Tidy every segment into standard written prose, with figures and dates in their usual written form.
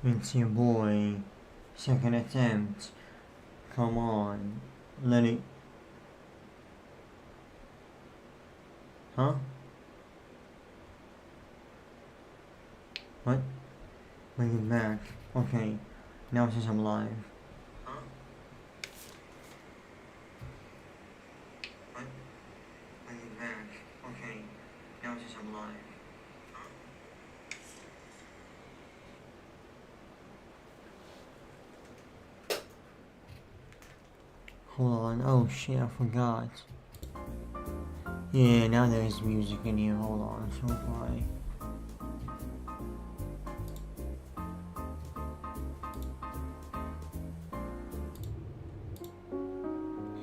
It's your boy. Second attempt. Come on. Let it. Huh? What? Bring it back. Okay. Now since I'm live. Huh? What? Bring it back. Okay. Now since I'm live. Hold on. Oh shit, I forgot. Yeah, now there's music in here. Hold on. So far.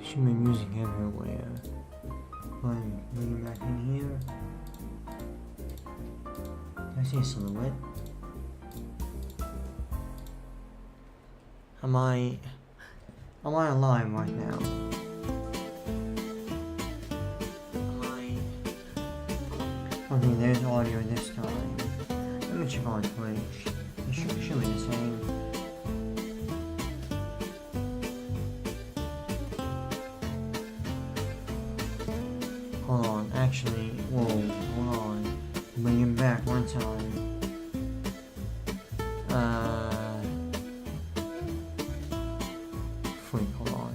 Should be music everywhere. But bring it back in here. Can I see a silhouette? Am I alive right now? Okay, there's audio this time. Let me check on Twitch. It should be the same. Hold on, actually, whoa, hold on. Bring it back one time. Freak, hold on.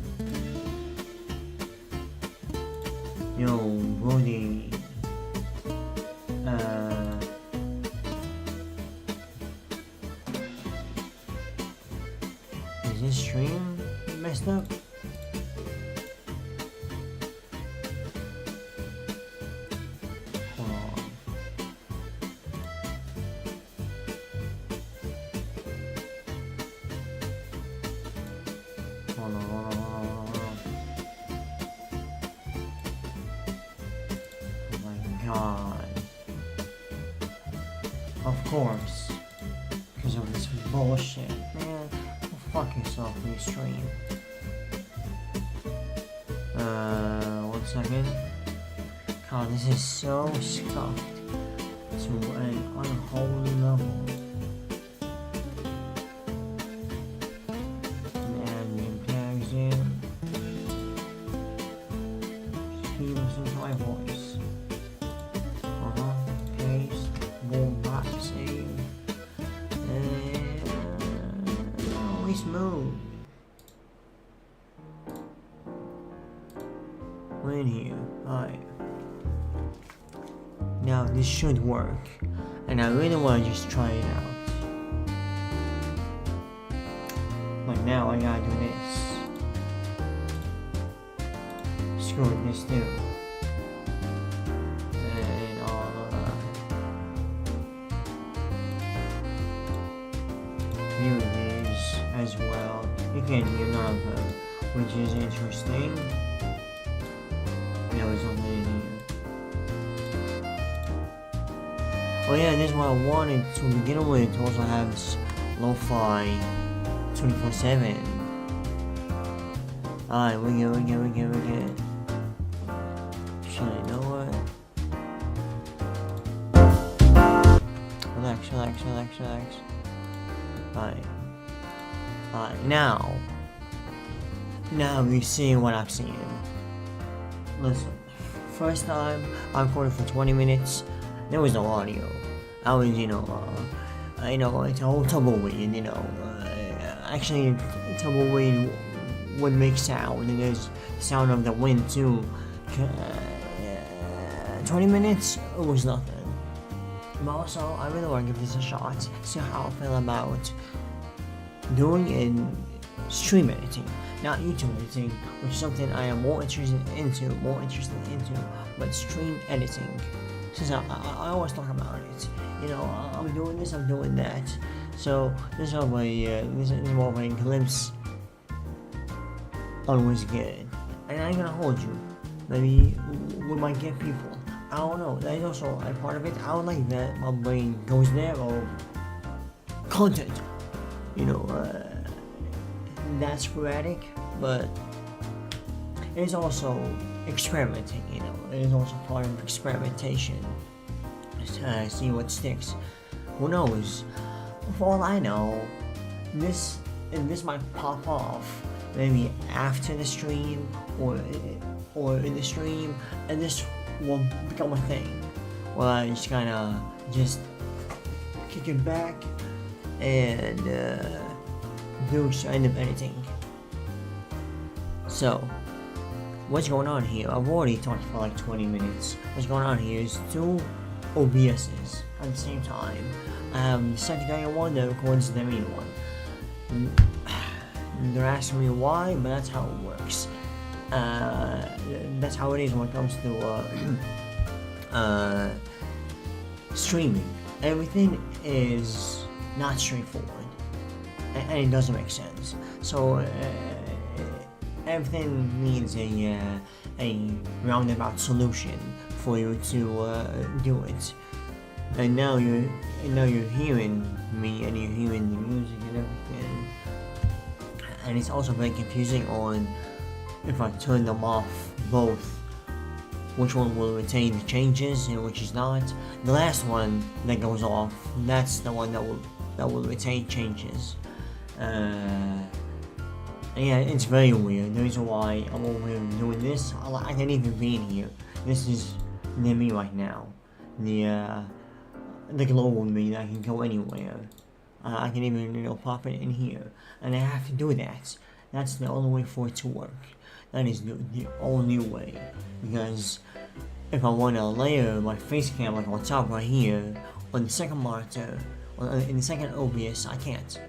Yo, Brody. Is this stream messed up? Hold on. Hold on. Oh my god. Of course. Because of this bullshit, man. Fuck yourself, you stream. 1 second. God, this is so scuffed to an unholy level. And tags in. Just listen to my voice. Paste. Boom, back, save. Smooth. We're in here. Alright. Now this should work. And I really want to just try it out. But now I gotta do this. Screw it, this too. And here it is as well. You can hear none of them, which is interesting. There was something in here. Oh yeah, this is what I wanted to begin with, to also have this lo-fi 24/7. Alright, we get. Should I know what? Relax. Alright, now you see what I'm seeing. Listen, first time I recorded for 20 minutes, there was no audio. I was, it's a whole tumbleweed, actually, tumbleweed would make sound, and there's sound of the wind too. 20 minutes, it was nothing. But also, I really want to give this a shot, see how I feel about doing in stream editing, not YouTube editing, which is something I am more interested into, but stream editing. Since I always talk about it, I'm doing this, I'm doing that. So this is more of a glimpse on what's good. And I ain't gonna hold you. Maybe we might get people. I don't know. That is also a part of it. I don't like that my brain goes there or content. That's sporadic, but it is also experimenting, it is also part of experimentation to see what sticks. Who knows? For all I know, this this might pop off maybe after the stream or in the stream, and this will become a thing where I just kind of just kick it back and do kind of anything. So, what's going on here? I've already talked for like 20 minutes. What's going on here is two OBSs at the same time. I have the secondary one that records the main one. They're asking me why, but that's how it works. That's how it is when it comes to streaming. Everything is not straightforward, and it doesn't make sense. So everything needs a roundabout solution for you to do it. And now you're hearing me and you're hearing the music and everything. And it's also very confusing on if I turn them off both, which one will retain the changes and which is not. The last one that goes off, that's the one that will retain changes. Yeah, it's very weird. The reason why I'm over here doing this, I can't even be in here. This is near me right now. The global me that I can go anywhere. I can even pop it in here, and I have to do that. That's the only way for it to work. That is the only way, because if I want to layer my face cam like on top right here on the second monitor, in the second OBS, I can't,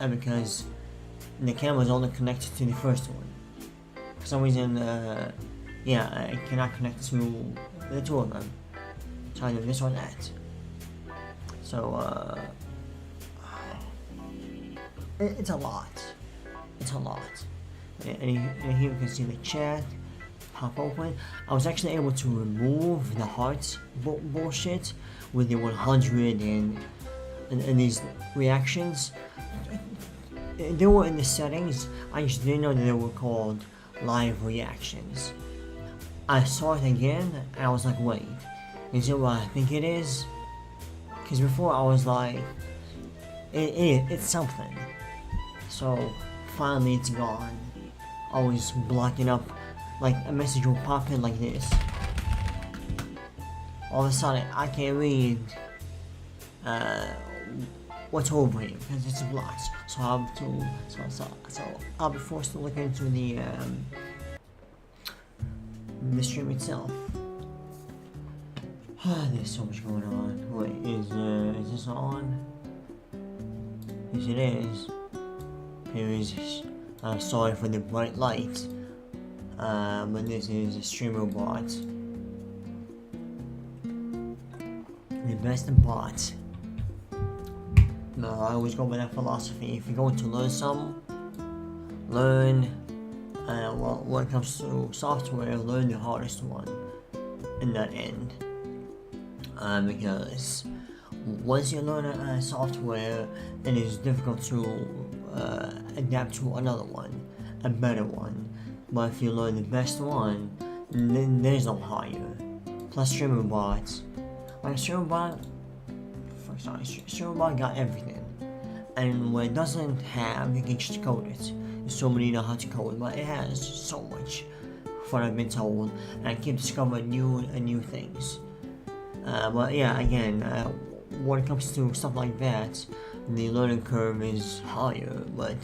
and because the camera is only connected to the first one. For some reason, I cannot connect to the two of them. So either this or that. So, it's a lot. It's a lot. And here you can see the chat pop open. I was actually able to remove the hearts bullshit with the 100 and these reactions. They were in the settings. I just didn't know that they were called live reactions. I saw it again and I was like, wait, is it what I think it is? Because before I was like, it's something. So finally it's gone. I was blocking up, like a message will pop in like this. All of a sudden I can't read what's over here because it's blocked. So I'll be forced to look into the stream itself. There's so much going on. Wait, is this on? Yes, it is. Here is sorry for the bright light. But this is a streamer bot. The best bot. No, I always go by that philosophy. If you're going to learn something, learn. Well, when it comes to software, learn the hardest one in that end. Because once you learn software, it is difficult to adapt to another one, a better one. But if you learn the best one, then there's no higher. Plus streamer bots, like streamer bot got everything, and what it doesn't have, you can just code it. So many know how to code, but it has so much, from what I've been told, and I keep discovering new things. But yeah, again, when it comes to stuff like that, the learning curve is higher, but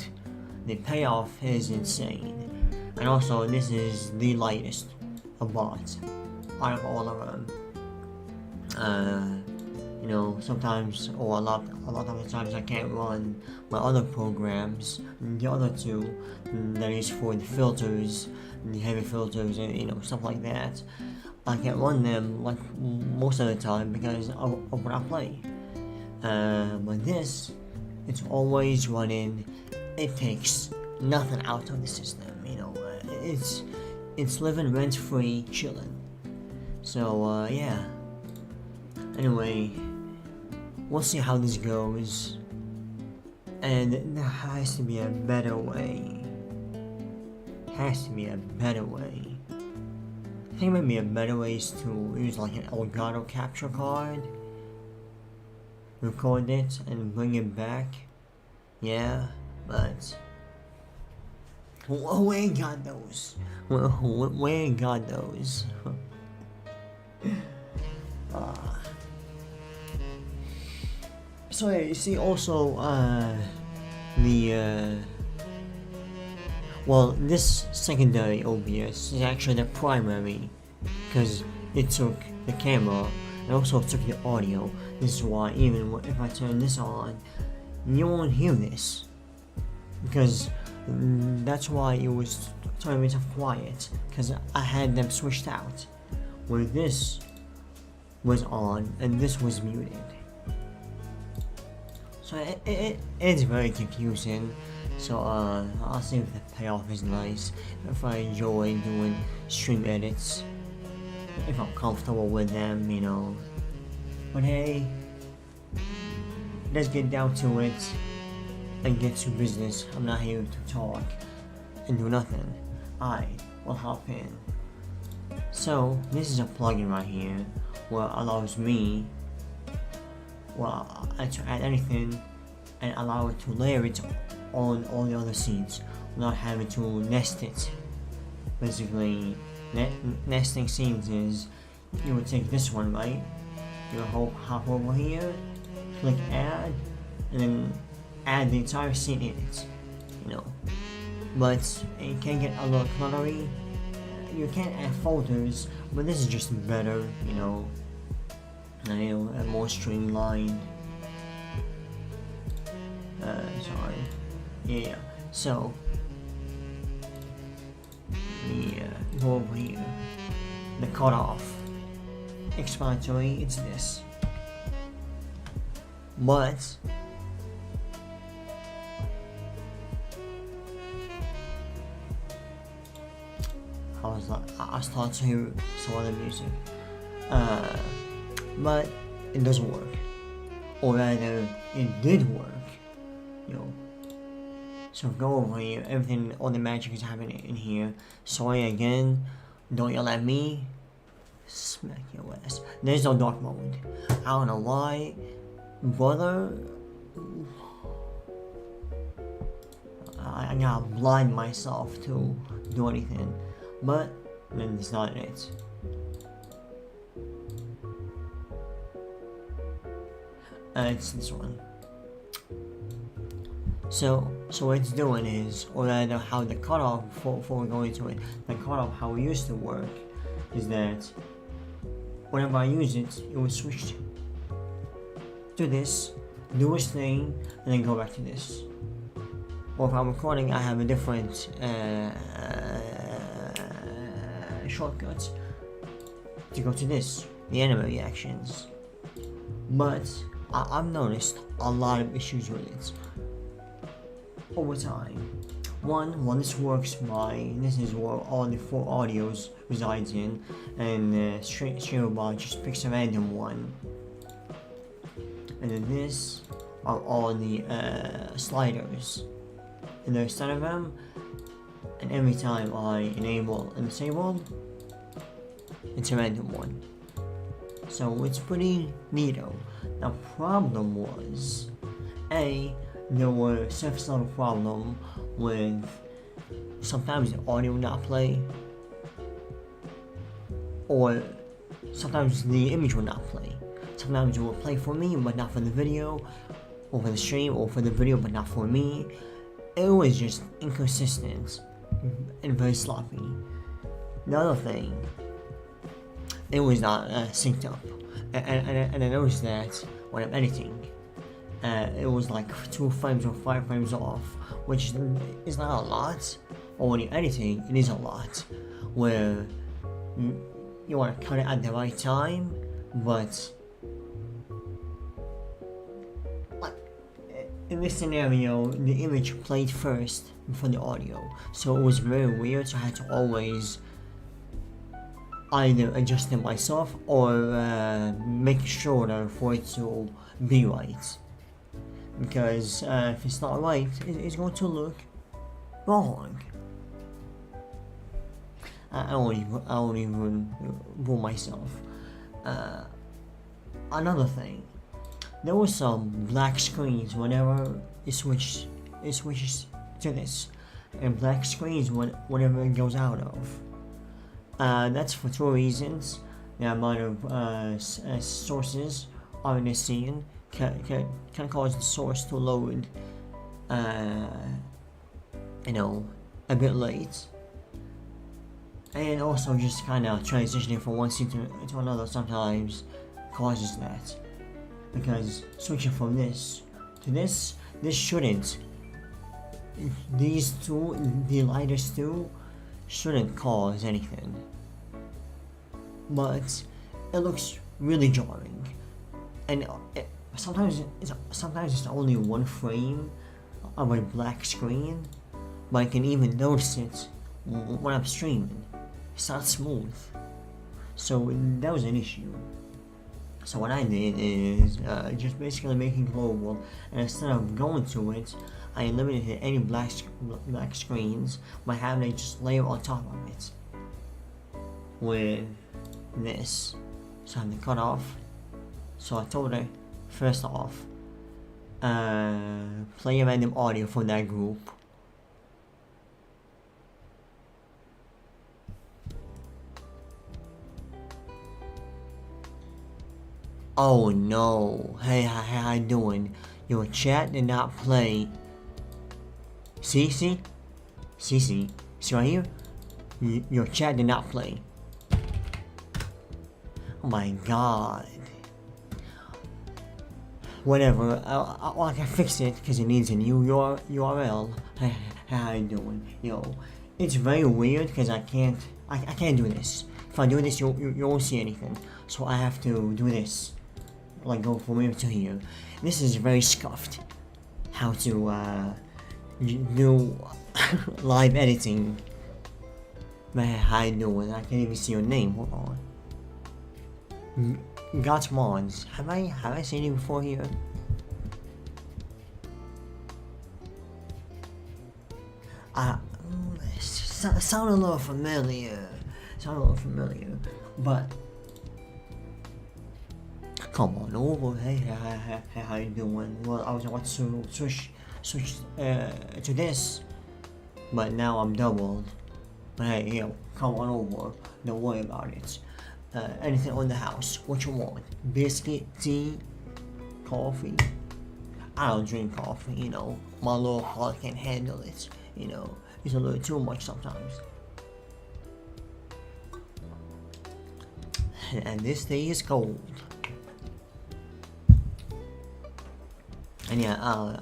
the payoff is insane. And also, this is the lightest of bots out of all of them. Sometimes, or a lot of the times, I can't run my other programs, the other two, that is for the filters, the heavy filters, and stuff like that. I can't run them like most of the time because of what I play. But this, it's always running. It takes nothing out of the system. It's living rent free, chilling. So yeah. Anyway, we'll see how this goes. And there has to be a better way. I think maybe a better way is to use like an Elgato capture card. record it and bring it back. Yeah, but where got those? Where got those? So yeah, you see also the well, this secondary OBS is actually the primary, because it took the camera and also took the audio. This is why even if I turn this on, you won't hear this, because that's why it was turning itself quiet, because I had them switched out, where this was on and this was muted. So it's very confusing. So I'll see if the payoff is nice, if I enjoy doing stream edits, if I'm comfortable with them, you know. But hey, let's get down to it and get to business. I'm not here to talk and do nothing. I will hop in. So this is a plugin right here where allows me to add anything and allow it to layer it on all the other scenes without having to nest it. Basically, nesting scenes is you would take this one, right? You hop over here, click add, and then add the entire scene in it, you know. But it can get a little cluttery. You can add folders, but this is just better, you know, and more streamlined. Sorry. Yeah. So go over here. The cutoff. Explanatory. It's this. But I start to hear some other music, but it doesn't work, or rather, it did work, you know. So go over here. Everything, all the magic is happening in here. Sorry again. Don't yell at me. Smack your ass. There's no dark mode. I don't know why, brother. I gotta blind myself to do anything, but then it's not it. It's this one. So what it's doing is, or rather how the cutoff, before we go into it, the cutoff, how it used to work, is that whenever I use it, it would switch to this, do its thing, and then go back to this. Or if I'm recording, I have a different shortcut to go to this, the anime reactions. But I've noticed a lot of issues with it over time. One, well, this works by, this is where all the 4 audios resides in, and Streamable just picks a random one. And then this are all the sliders, and there's 10 of them, and every time I enable and disable, it's a random one. So it's pretty neato. The problem was, there were surface level problem with sometimes the audio would not play, or sometimes the image would not play. Sometimes it would play for me but not for the video, or for the stream, or for the video but not for me. It was just inconsistent and very sloppy. The other thing, it was not synced up, and I noticed that when I'm editing, it was like 2 frames or 5 frames off, which is not a lot, or when you're editing, it is a lot, where you want to cut it at the right time, but in this scenario, the image played first before the audio, so it was very weird, so I had to always either adjust it myself or make sure for it to be right. Because if it's not right, it's going to look wrong. I won't even fool myself. Another thing, there was some black screens whenever it switches to this, and black screens whenever it goes out of. That's for two reasons. The amount of sources are in the scene can cause the source to load, a bit late. And also just kind of transitioning from one scene to another sometimes causes that. Because switching from this to this shouldn't. These two, the lightest two, shouldn't cause anything. But it looks really jarring. And sometimes it's only one frame of a black screen, but I can even notice it when I'm streaming. It's not smooth. So that was an issue. So what I did is just basically making global, and instead of going to it, I eliminated any black screens by having it just layer on top of it with this. So I had to cut off. So I told her, first off, play a random audio from that group. Oh no, hey, how you doing? Your chat did not play. See right here? Your chat did not play. Oh my god. Whatever, I can fix it because it needs a new URL. Hey, how you doing? Yo, it's very weird because I can't do this. If I do this, you won't see anything. So I have to do this. Like go from here to here. This is very scuffed. How to do live editing. Man, how you doing? I can't even see your name. Hold on. Got Mons. Have I seen you before here? Sound a little familiar. But come on over. Hey, how you doing? Well, I was about to switch to this, but now I'm doubled. But hey, yo, come on over. Don't worry about it. Anything on the house? What you want? Biscuit, tea, coffee? I don't drink coffee. My little heart can't handle it. It's a little too much sometimes. And this day is cold. And yeah,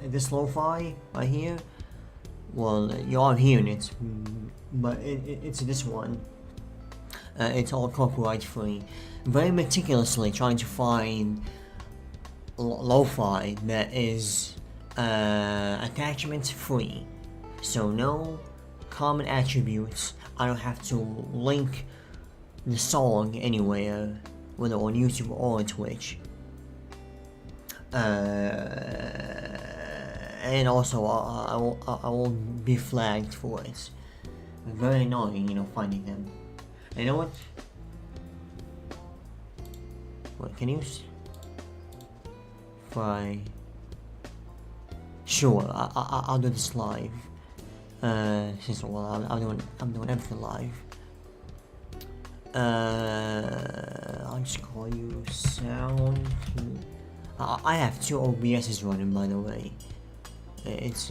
this lo-fi right here, well, you are hearing it, but it's this one. It's all copyright free. Very meticulously trying to find lo-fi that is attachment free. So no common attributes. I don't have to link the song anywhere, whether on YouTube or on Twitch. And also I won't be flagged for it. Very annoying, finding them. You know what? What can you? Fry. Sure, I'll do this live. Since I'm doing everything live. I'll just call you sound. I have two OBS's running, by the way. It's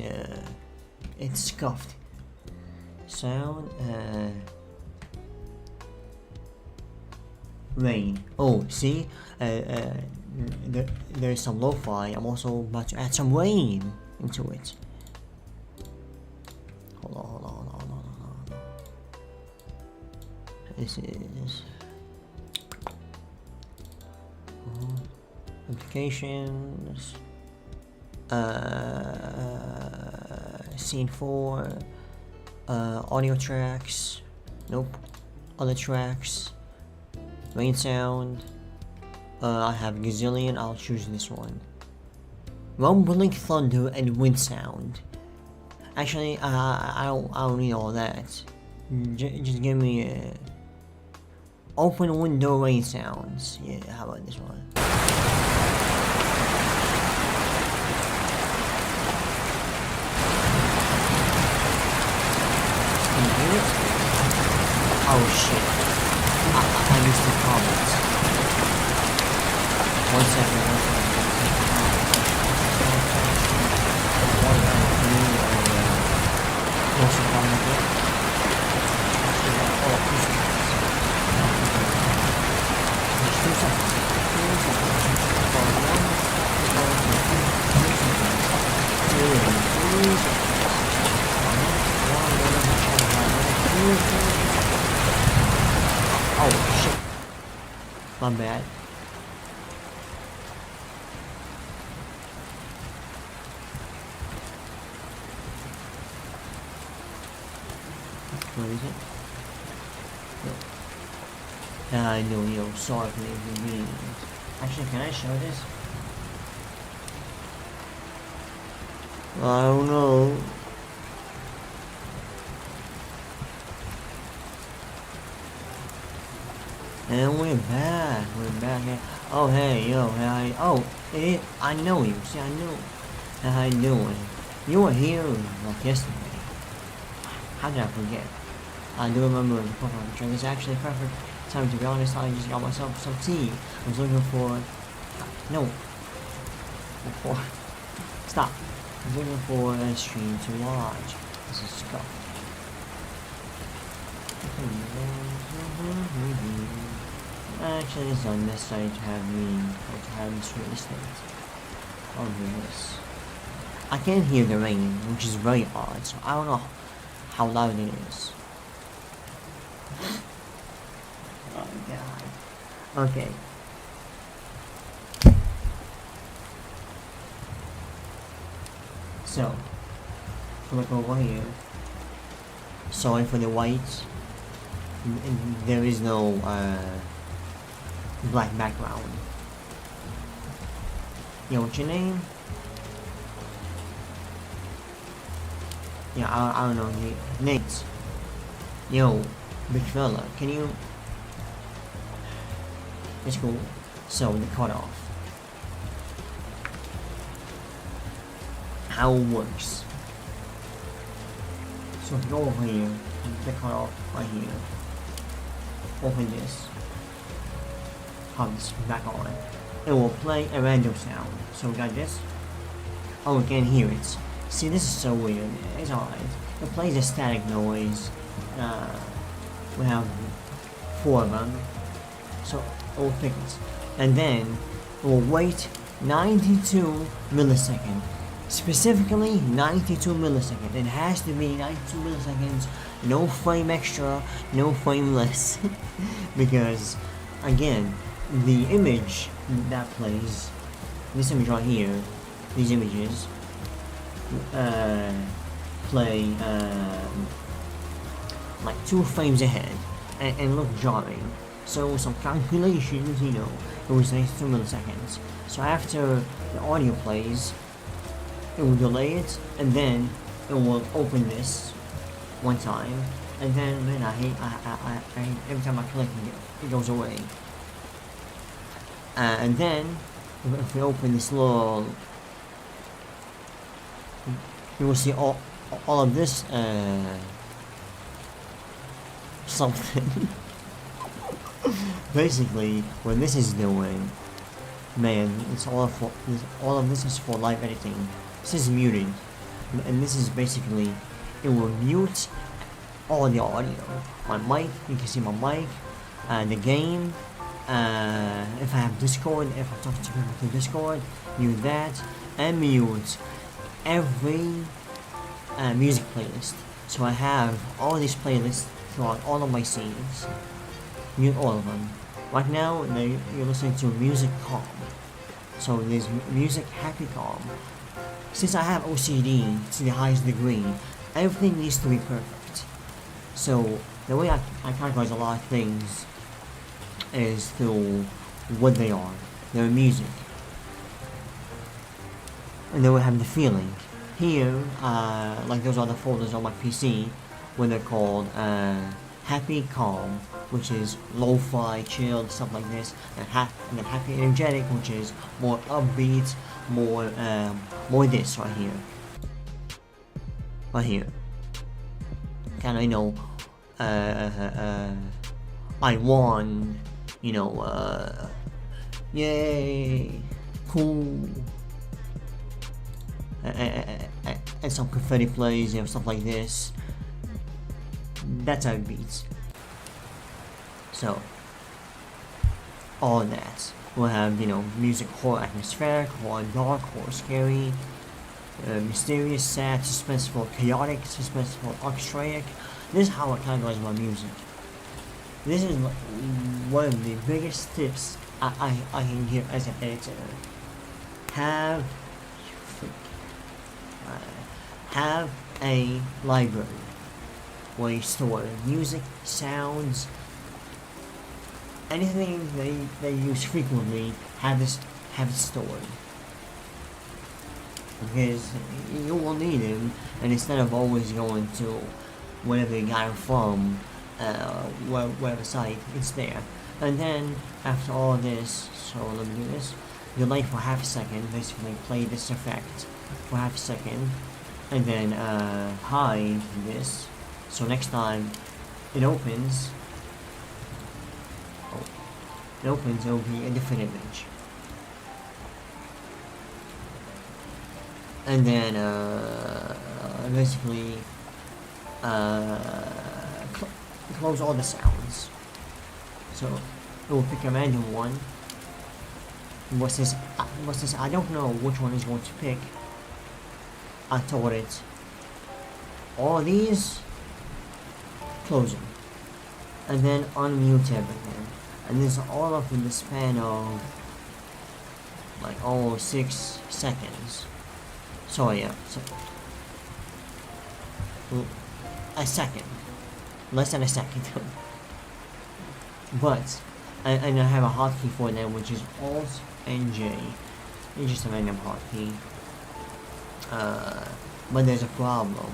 scuffed. Sound. Rain. Oh, see? There's some lo-fi. I'm also about to add some rain into it. Hold on. This is applications. Scene 4. Audio tracks. Nope. Other tracks. Rain sound. I have a gazillion. I'll choose this one. Rumbling thunder and wind sound. Actually, I don't need all that. Just give me a open window rain sounds. Yeah, how about this one? Oh shit. I missed the comments. One second, one second. Close the comment again. Oh, 2 seconds. 2 seconds. 2 seconds. Oh shit. My bad. Where is it? No. I know, yo, sorry for the inconvenience. Actually, can I show this? I don't know. And we're back. We're back. Oh, hey, yo, hey, oh, I know you. See, I know. How you doing? You were here like yesterday. How did I forget? I do remember the profile picture. This is actually perfect time to be honest. I just got myself some tea. I was looking for. No. Before. Stop. I was looking for a stream to watch. This is stuff. Actually, it's unnecessary to have this real estate. I'll do this. I can't hear the rain, which is very odd, so I don't know how loud it is. Oh god. Okay. So, look over here. Sorry for the white. There is no black background. Yo, what's your name? Yeah, I don't know. Nate. Yo, big fella, can you? It's cool. So the cutoff. How it works. So if you go over here, the cutoff right here. Open this. Pop this back on. It will play a random sound. So we got this. Oh, we can't hear it. See, this is so weird. It's alright. It plays a static noise. We have 4 of them. So it will pick it. And then it will wait 92 milliseconds. Specifically 92 milliseconds. It has to be 92 milliseconds. No frame extra, no frame less. Because, again, the image that plays, this image right here, these images, play like 2 frames ahead and look jarring. So some calculations, you know, it was 92 milliseconds. So after the audio plays, it will delay it, and then it will open this one time, and then man, I hate every time I click it goes away. And then if we open this little, you will see all of this something. Basically, what this is doing, man, it's all of this is for live editing. This is muted, and this is basically, it will mute all the audio. My mic, you can see my mic, the game, if I have Discord, if I talk to people through Discord, mute that, and mute every music playlist. So I have all these playlists throughout all of my scenes. Mute all of them. Right now, you're listening to Music Calm. So there's Music Happy Calm. Since I have OCD to the highest degree, everything needs to be perfect. So the way I categorize a lot of things is through what they are. They're music. And then we have the feeling. Here, like those are the folders on my PC, where they're called Happy Calm, which is lo-fi, chilled, stuff like this, and then Happy Energetic, which is more upbeat, more this right here. Right here. Kind of, you know, I won, yay, cool, and some confetti plays, stuff like this. That's how it beats. So, all that. We'll have, music, horror, atmospheric, horror, dark, horror, scary, mysterious, sad, suspenseful, chaotic, suspenseful, orchestratic. This is how I categorize my music. This is one of the biggest tips I can give as an editor. Have a library where you store music, sounds, anything they use frequently. Have it stored, because you will need them, and instead of always going to wherever you got it from, whatever site, it's there. And then after all this, so let me do this. You like for half a second, basically play this effect for half a second, and then hide this. So next time it opens, it'll be a different image. And then basically close all the sounds. So it will pick a random one. What's this? I don't know which one is going to pick. I told it all these, close them, and then unmute everything. And this is all up in the span of like almost 6 seconds. So yeah, a second, less than a second. But and I have a hotkey for them, which is Alt and J. It's just a random hotkey. But there's a problem.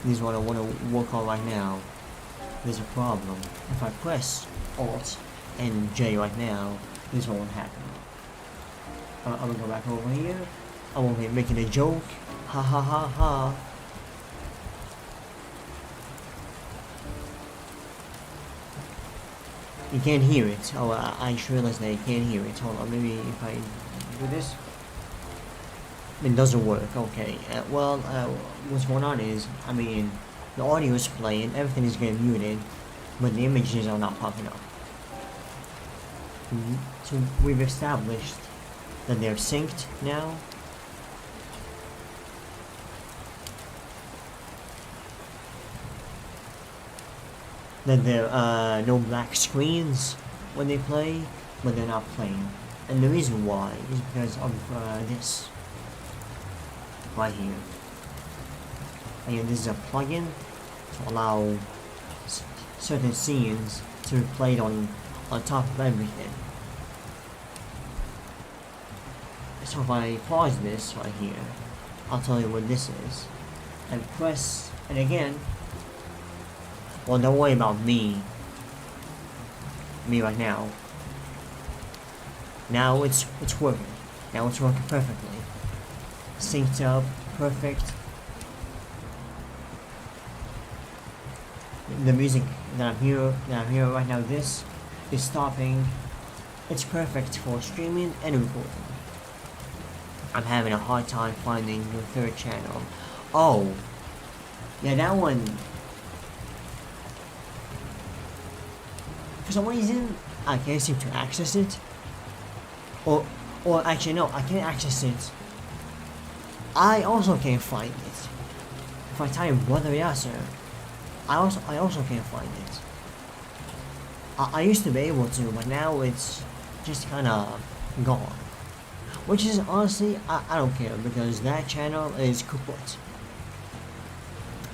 This is what I want to work on right now. There's a problem. If I press Alt and J right now, this won't happen. I'm gonna go back over here. I'm over here making a joke. Ha ha ha ha. You can't hear it. Oh, I just realized that you can't hear it. Hold on, maybe if I do this. It doesn't work. Okay. What's going on is, the audio is playing, everything is getting muted, but the images are not popping up. So we've established that they're synced now. That there are no black screens when they play, but they're not playing. And the reason why is because of this right here. And this is a plugin to allow certain scenes to be played on top of everything. So if I pause this right here, I'll tell you what this is. And press, and again, well, don't worry about me right now. Now it's working. Now it's working perfectly. Synced up, perfect. The music that I'm hearing right now, this is stopping. It's perfect for streaming and recording. I'm having a hard time finding your third channel. Oh, yeah, that one. For some reason, I can't seem to access it. Or actually no, I can't access it. I also can't find it. If I type Brother Yasser, I also can't find it. I used to be able to, but now it's just kinda gone. Which is honestly, I don't care, because that channel is kaput.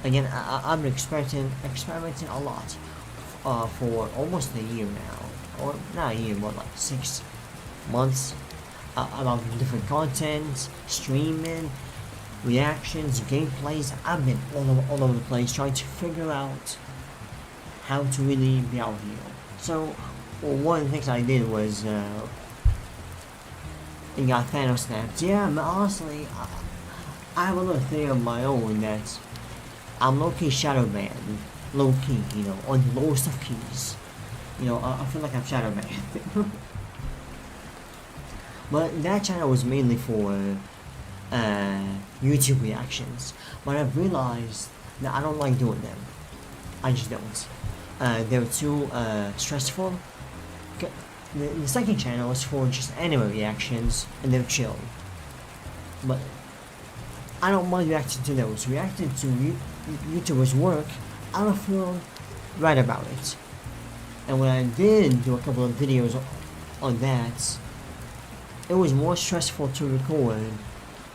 Again, I've been experimenting a lot for almost a year now. Or not a year, but like 6 months. About different content, streaming, reactions, gameplays. I've been all over the place trying to figure out how to really be out here. So, one of the things I did was it got Thanos snapped. Yeah, but honestly, I have a little thing of my own that I'm low-key shadow banned low key, you know, on the lowest of keys. You know, I feel like I'm shadow banned. But that channel was mainly for YouTube reactions. But I've realized that I don't like doing them. I just don't. They're too stressful. The second channel is for just anime reactions, and they're chill. But I don't mind reacting to those. Reacting to YouTubers' work, I don't feel right about it. And when I did do a couple of videos on that, it was more stressful to record,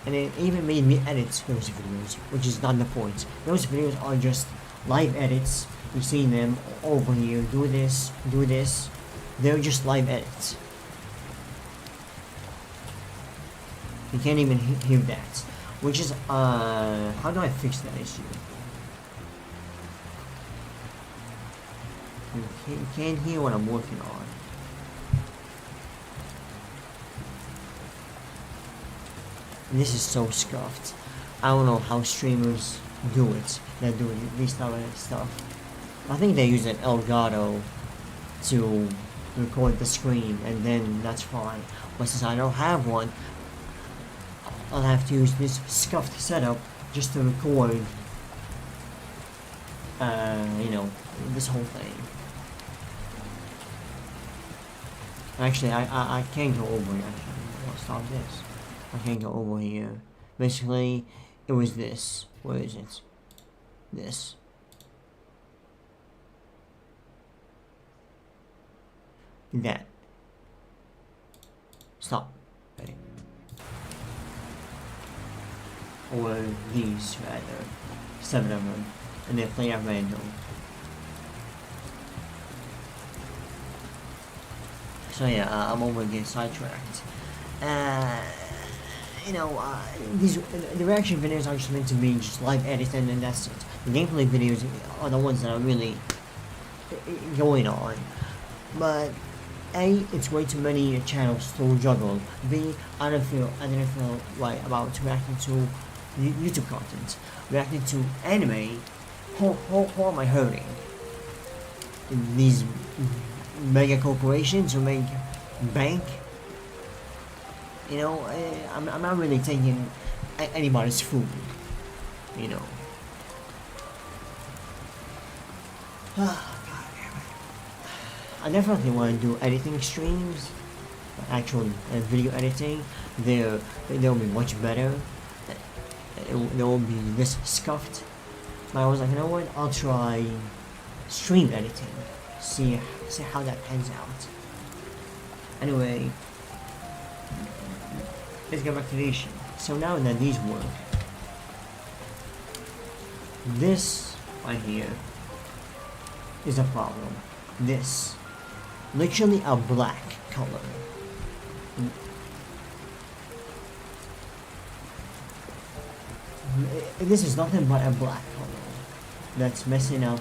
and it even made me edit those videos, which is not the point. Those videos are just live edits. You've seen them over here, do this, do this. They're just live edits. You can't even hear that. Which is, how do I fix that issue? You can't hear what I'm working on. This is so scuffed. I don't know how streamers do it. That do this type of stuff. I think they use an Elgato to record the screen, and then that's fine. But since I don't have one, I'll have to use this scuffed setup just to record, you know, this whole thing. Actually, I can't go over here. I'll stop this. I can't go over here. Basically, it was this. Where is it? This. That. Stop. Okay. Or these, rather. 7 of them. And they play at random. So yeah, I'm over getting sidetracked. You know, the reaction videos are just meant to be just live edits, and that's it. The gameplay videos are the ones that are really going on. But A, it's way too many channels to juggle. B, I didn't feel right about reacting to YouTube content. Reacting to anime, who am I hurting? These mega corporations who make bank? You know, I'm not really taking anybody's food, you know. I definitely want to do editing streams, actual video editing. They'll be much better. They won't be this scuffed. But I was like, you know what? I'll try stream editing. See how that pans out. Anyway, let's get back to the issue. So now that these work, this right here is a problem. This, literally a black color. This is nothing but a black color that's messing up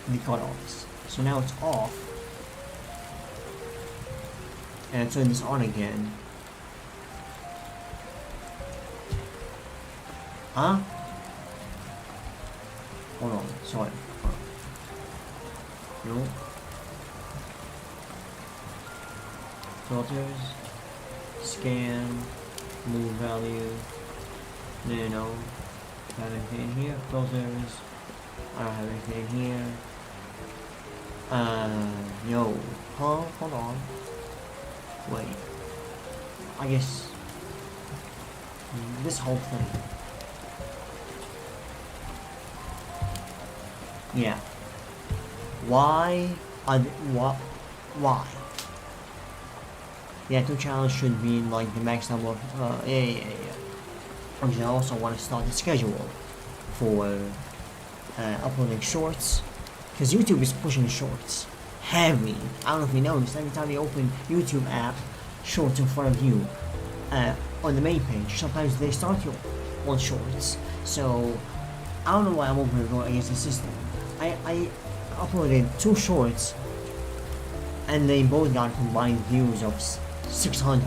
the cutoffs. So now it's off, and I turn this on again. Huh? Hold on, sorry. No. Filters, scan, move value, nano, have anything here, filters, I don't have anything here. No. Huh? Hold on. Wait. I guess this whole thing. Yeah. Why? Why? Yeah, 2 channels should be like the max number of, yeah. I also want to start the schedule for uploading shorts, because YouTube is pushing shorts heavy. I don't know if you noticed, every time you open YouTube app, shorts in front of you on the main page. Sometimes they start you on shorts. So I don't know why I'm over here going against the system. I uploaded 2 shorts, and they both got combined views of 600.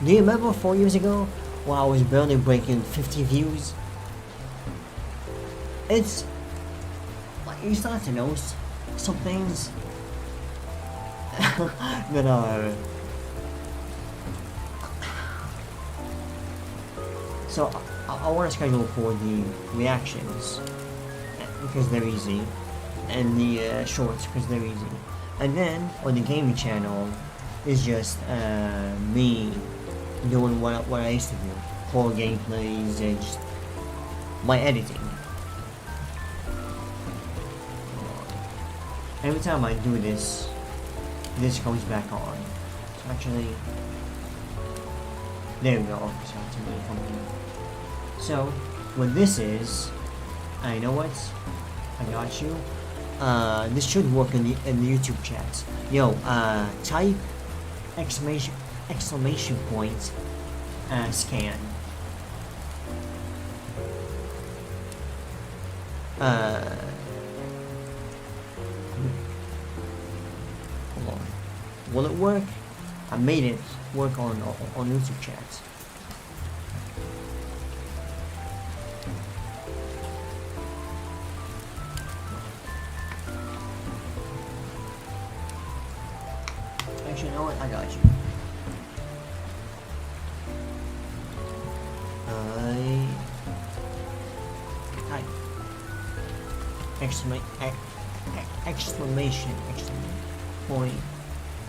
Do you remember 4 years ago when I was barely breaking 50 views? it's like you start to notice some things that are so I want to schedule for the reactions because they're easy, and the shorts because they're easy, and then on the gaming channel is just me doing what I used to do, core gameplays and just my editing. Every time I do this, this comes back on. So actually, there we go. So what this is, I know what, I got you. This should work in the YouTube chats. Yo, type exclamation point scan. Hold on. Will it work? I made it work on YouTube chats. Actually, you know what? I got you. Exclamation point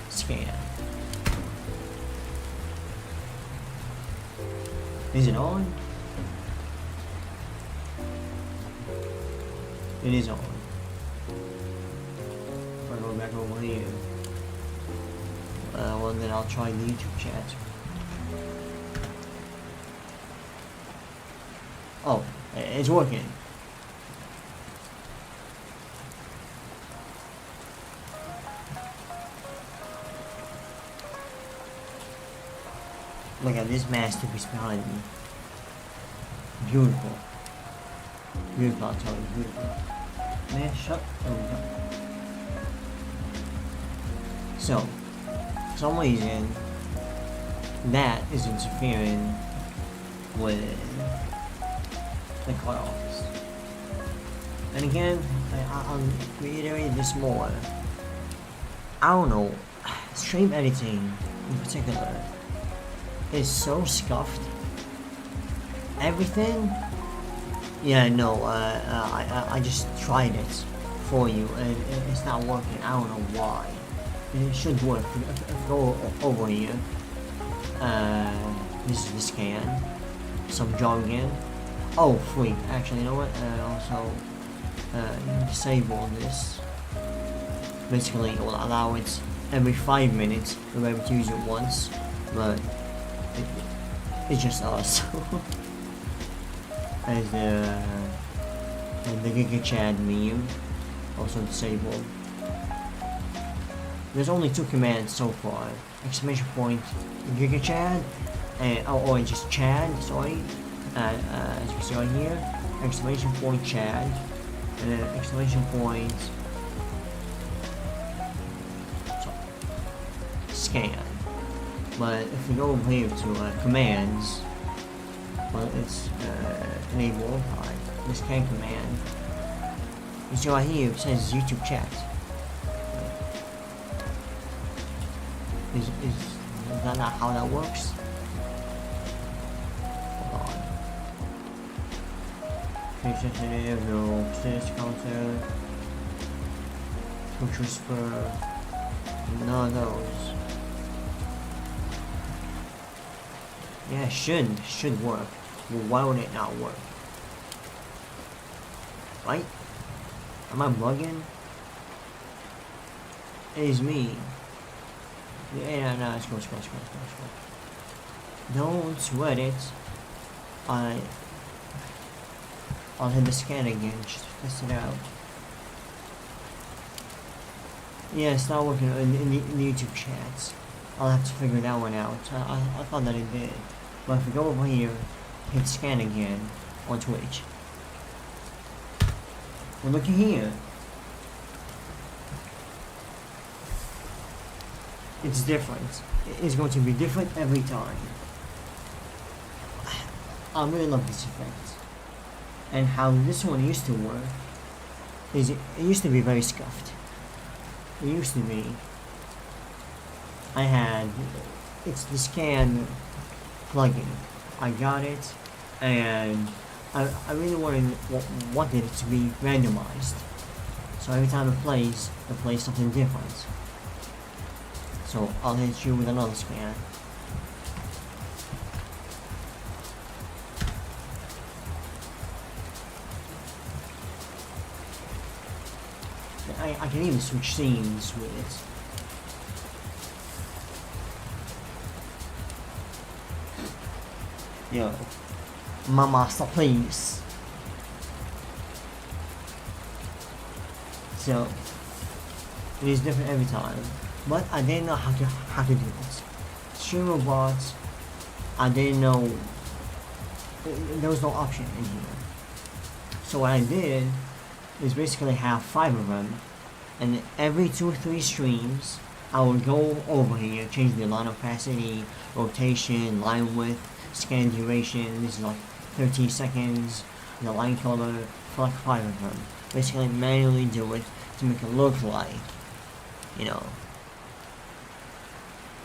scan. Is it on? It is on. I'll go back over here. Well, then I'll try the YouTube chat. Oh, it's working. Look at this masterpiece behind me. Beautiful. Beautiful, I'll tell you, beautiful. Man, shut. There we go. So, for some reason, that is interfering with the cutoffs. And again, I'll reiterate this more. I don't know, stream editing in particular is so scuffed. Everything, yeah, no, I just tried it for you and it's not working. I don't know why. It should work. If go over here, this is the scan, some jargon. Oh, freak, actually, you know what, also, disable this. Basically, it will allow it every 5 minutes. You'll be able to use it once, but it's just us. As the GigaChad meme, also disabled. There's only 2 commands so far: exclamation point GigaChad, and or just Chad. Sorry, as you see on here, exclamation point Chad, and then exclamation point scan. But if we go over here to commands, well, it's enabled by the scan command. You see right here it says YouTube chat. Is that not how that works? Hold on. Page sensitive, no status counter, Twitch whisper, none of those. Yeah, it should work. Well, why would it not work? Right? Am I bugging? It is me. Yeah, no, let's go. Don't sweat it. I'll hit the scan again, just to test it out. Yeah, it's not working in the YouTube chats. I'll have to figure that one out. I thought that it did. But if we go over here, hit scan again on Twitch. Well, looky here. It's different. It's going to be different every time. I really love this effect. And how this one used to work is it used to be very scuffed. It used to be I had it's the scan plugin. I got it, and I really wanted it to be randomized. So every time it plays something different. So I'll hit you with another scan. I can even switch scenes with it. Yo, my master, please. So it is different every time, but I didn't know how to do it. Streamer bots, I didn't know there was no option in here. So what I did is basically have 5 of them, and every 2 or 3 streams I would go over here, change the line opacity, rotation, line width, scan duration. This is like 13 seconds, the line color for like 5 of them. Basically manually do it to make it look like, you know,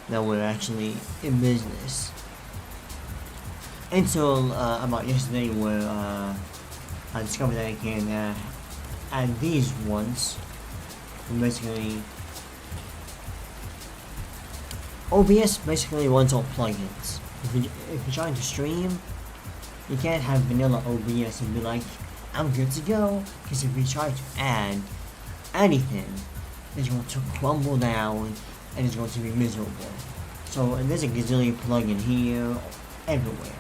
that we're actually in business. Until about yesterday, where I discovered that I can add these ones. And basically, OBS basically runs on plugins. If you're trying to stream, you can't have vanilla OBS and be like, I'm good to go. Because if you try to add anything, it's going to crumble down and it's going to be miserable. So, and there's a gazillion plugin here, everywhere.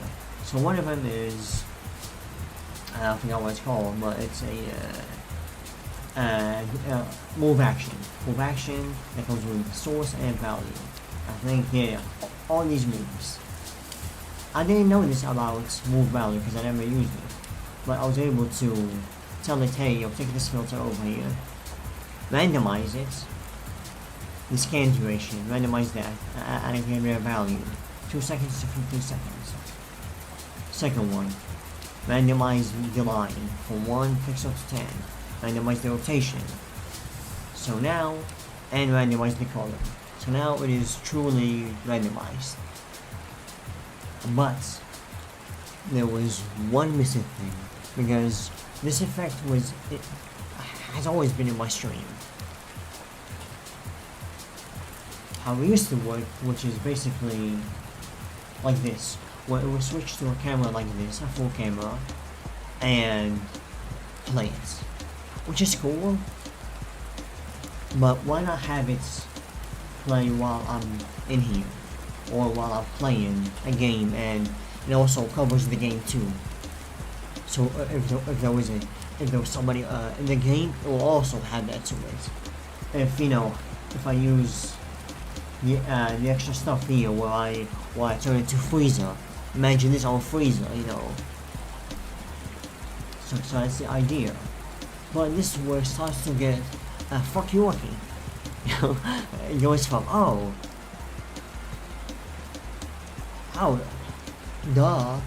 So one of them is, I forgot what it's called, but it's a move action. Move action that comes with source and value. I think, yeah, all these moves. I didn't know this about move value because I never used it, but I was able to tell it, hey, yo, take this filter over here, randomize it, the scan duration, randomize that, and I can get a value, 2 seconds to 15 seconds. Second one, randomize the line from 1 pixel to 10, randomize the rotation, so now, and randomize the color. So now it is truly randomized. But there was one missing thing, because this effect has always been in my stream. How it used to work, which is basically like this, where it will switch to a camera like this, a full camera, and play it, which is cool. But why not have it play while I'm in here, or while I'm playing a game, and it also covers the game too. So if there was somebody in the game, it will also have that to it. If I use the extra stuff here where I turn it to Freezer, imagine this on Freezer, So that's the idea. But this is where it starts to get fuck you, Yorkie. It goes from duh,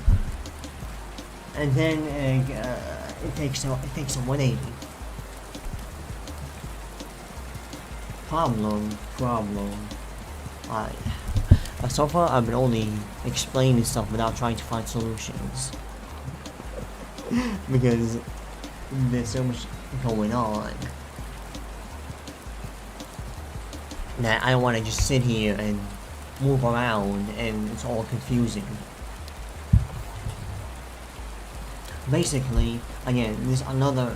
and then it takes a 180. Problem. So far I've been only explaining stuff without trying to find solutions. Because there's so much going on that I don't want to just sit here and move around and it's all confusing. Basically, again, there's another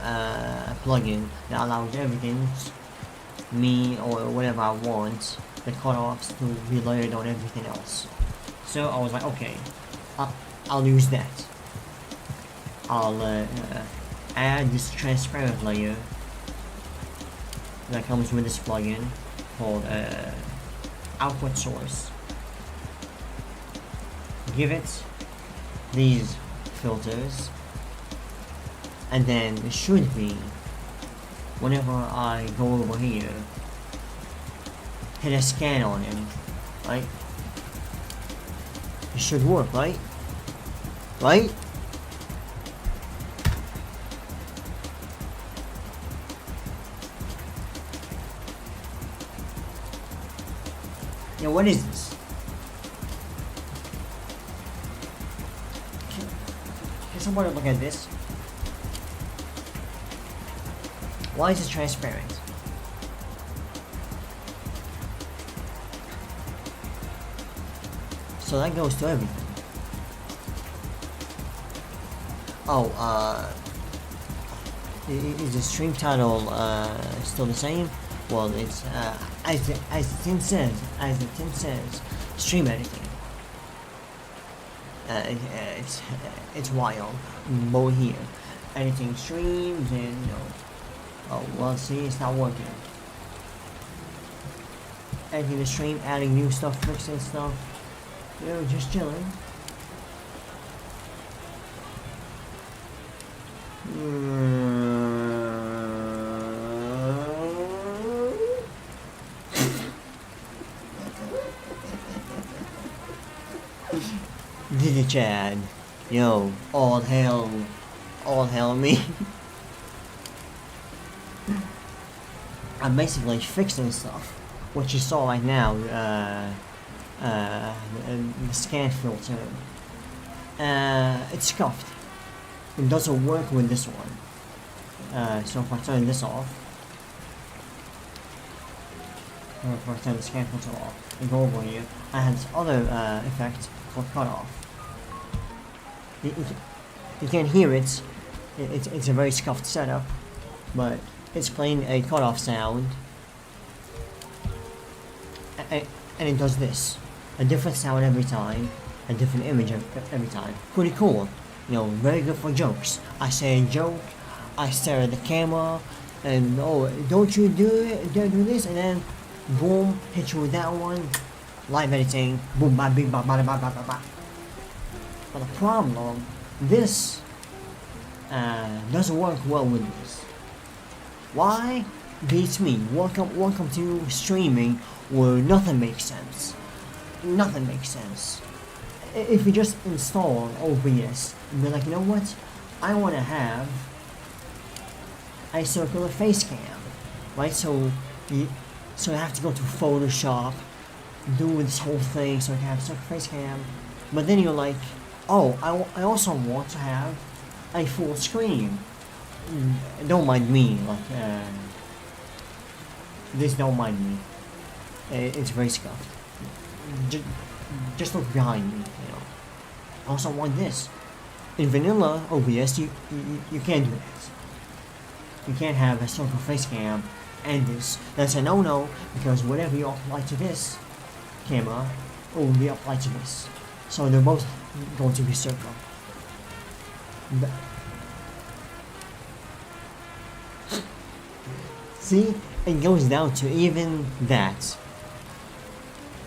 plugin that allows everything, me or whatever I want, the cutoffs to be layered on everything else. So I was like, okay, I'll use that. I'll add this transparent layer that comes with this plugin called output source. Give it these filters, and then it should be, whenever I go over here, hit a scan on him, right? It should work, right? Right? Yeah, what is this? Can somebody look at this? Why is it transparent? So that goes to everything. Oh, is the stream title still the same? Well, it's as the thing says, stream editing. It's wild. More here, editing streams and you know. Oh well, see, it's not working. Editing the stream, adding new stuff, fixing stuff. You know, just chilling. Did Chad? Yo, all hell me. I'm basically fixing stuff. What you saw right now, the scan filter. It's scuffed. It doesn't work with this one. So if I turn this off, or if I turn the scan filter off and go over here, I have this other effect called cutoff. You can't hear it. It's a very scuffed setup, but it's playing a cutoff sound, and it does this. A different sound every time, a different image every time. Pretty cool. You know, very good for jokes. I say a joke, I stare at the camera, and oh, don't you do it, don't do this, and then boom, hit you with that one. Live editing, boom, ba, bing, ba, ba, ba, ba, ba, ba. But the problem, this doesn't work well with this. Why? Beats me. Welcome to streaming where nothing makes sense. Nothing makes sense. If you just install OBS and be like, you know what? I want to have a circular face cam, right? So you have to go to Photoshop, do this whole thing so you can have a circular face cam. But then you're like, oh, I also want to have a full screen. Don't mind me, like, this don't mind me. It's very scuffed. Just look behind me, you know. I also want this. In vanilla OBS, you can't do this. You can't have a circle face cam and this. That's a no-no, because whatever you apply to this camera will be applied to this. So they're both going to be circle. See, it goes down to even that.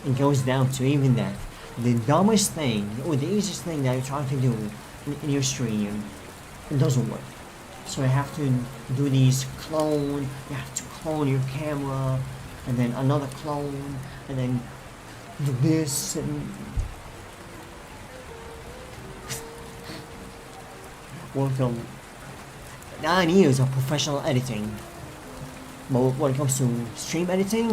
It goes down to even that. The dumbest thing, or the easiest thing that you're trying to do in your stream, it doesn't work. So you have to do these clone, you have to clone your camera, and then another clone, and then do this, and welcome 9 years of professional editing. But when it comes to stream editing,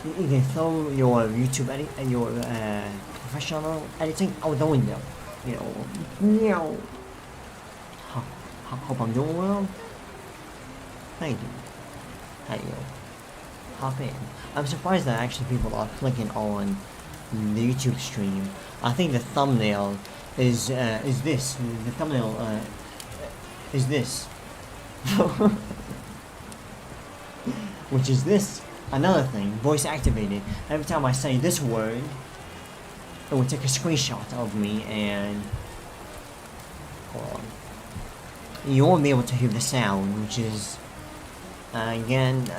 you can throw your YouTube edit and your professional editing out the window. You know, hope I'm doing well. Thank you. Hey yo, hop in. I'm surprised that actually people are clicking on the YouTube stream. I think the thumbnail is this. The thumbnail is this. Which is this. Another thing, voice activated. Every time I say this word, it will take a screenshot of me and hold on. You won't be able to hear the sound, which is again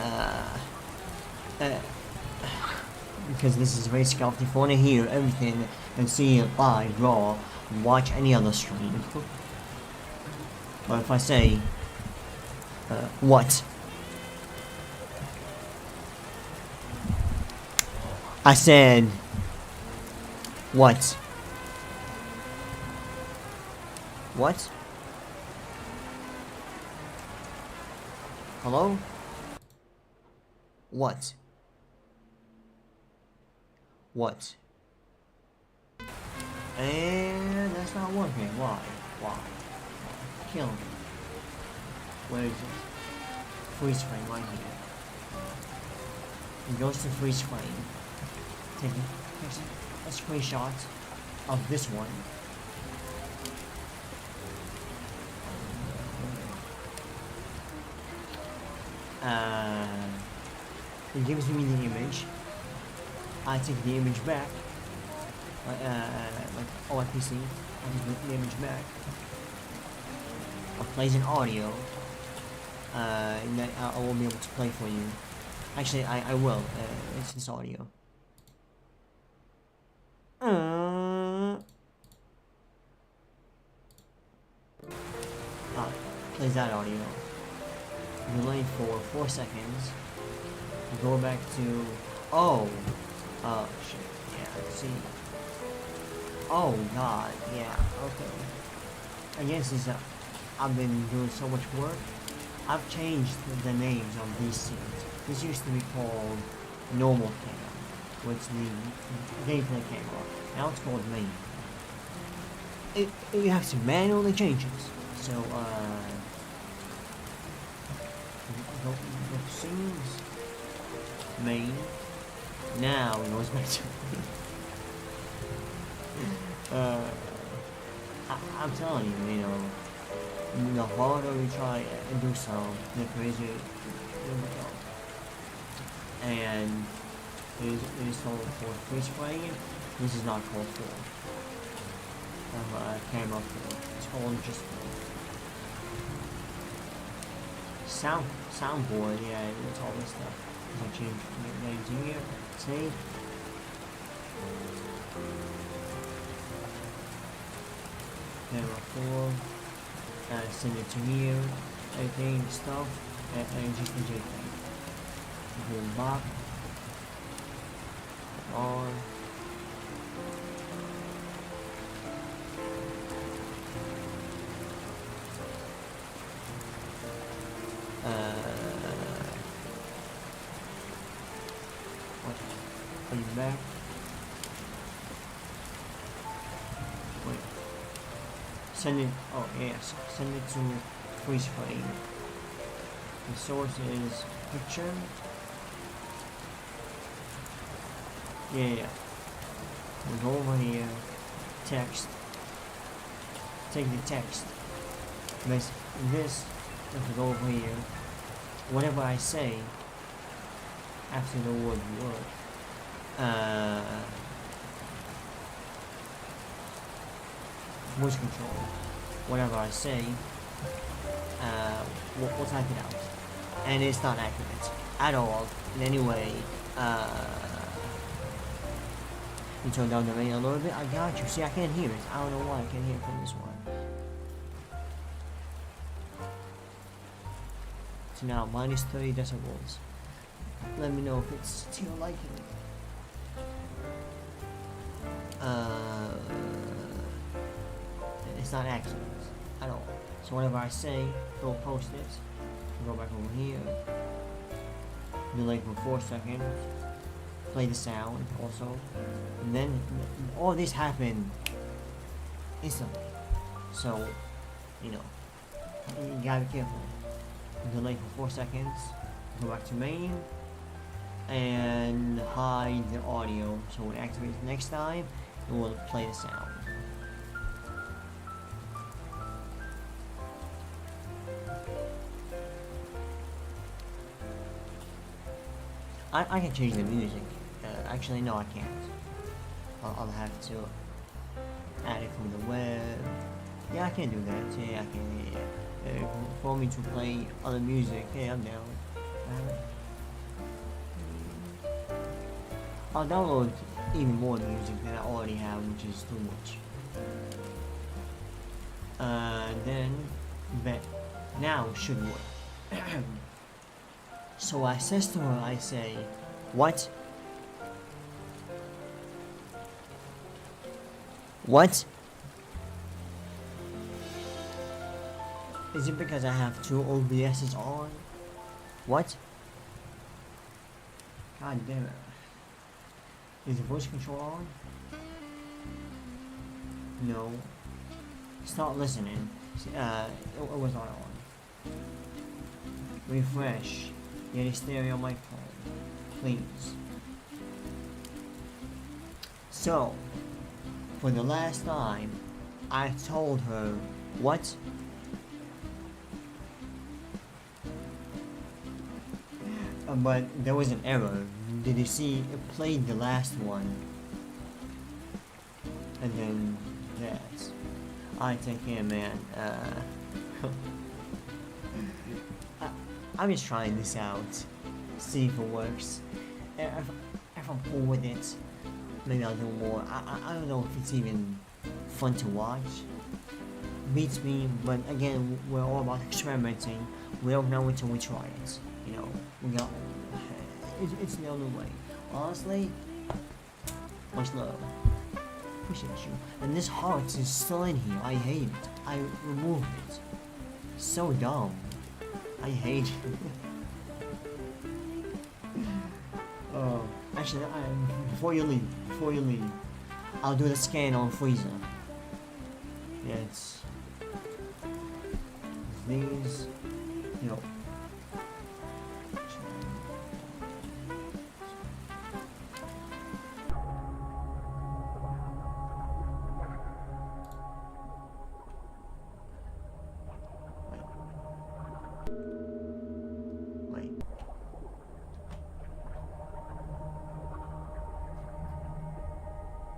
because this is very scuffed. If you want to hear everything and see it live, raw, watch any other stream. Or if I say what? I said, what? What? Hello? What? What? And that's not working. Why? Why? Kill me. Where is it? Freeze frame right here. It goes to freeze frame. Take a screenshot of this one. It gives me the image. I take the image back. Like OIPC. I take the image back. Plays an audio. That I won't be able to play for you. Actually, I will. It's this audio. Plays that audio. Delay for 4 seconds. Go back to. Oh shit. Yeah. See. Oh god. Yeah. Okay. I guess it's I've been doing so much work. I've changed the names of these scenes. This used to be called normal cam, which the gameplay camera. Now it's called main. You have to manually change it. So go scenes, main. Now it goes back to I'm telling you, you know. The harder you try and do so, the crazier it will go. And it is called for freeze frame. This is not called for. Camera for. It's called just for. Soundboard, yeah, it's all this stuff. I'll change names here. Save. Camera 4. Send it to here, everything, stuff, and just enjoy things. Go back, on. What? Are you back? Wait. Send it, oh yes, send it to freeze frame. The source is picture. Yeah. We go over here, text, take the text. This, if we go over here, whatever I say after the word, voice control. Whatever I say, we'll type it out. And it's not accurate at all in any way. You turn down the rain a little bit. I got you. See, I can't hear it. I don't know why I can't hear it from this one. So now, minus 30 decibels. Let me know if it's to your liking. It's not accurate at all. So whatever I say, go post it. Go back over here. Delay for 4 seconds. Play the sound also. And then all this happened instantly. So, you know, you gotta be careful. Delay for 4 seconds. Go back to main. And hide the audio. So when it activates next time, it will play the sound. I can change the music. Actually, no, I can't. I'll have to add it from the web. Yeah, I can do that. Yeah, I can. Yeah. For me to play other music, yeah, I'm down. I'll download even more music than I already have, which is too much. Then, now it should work. So I says to her, I say, what? What? Is it because I have 2 OBS's on? What? God damn it. Is the voice control on? No. Start listening. It was not on. Refresh. Get a stereo microphone. Please. So, for the last time, I told her what? But there was an error. Did you see? It played the last one. And then that. I take care, man. I'm just trying this out. See if it works. If I'm cool with it, maybe I'll do more. I don't know if it's even fun to watch. Beats me, but again, we're all about experimenting. We don't know until we try it. You know, we got. It's the only way. Honestly, much love. Appreciate you. And this heart is still in here. I hate it. I removed it. So dumb. I hate it. Oh, actually, before you leave, I'll do the scan on Freezer. Yeah, it's these. No.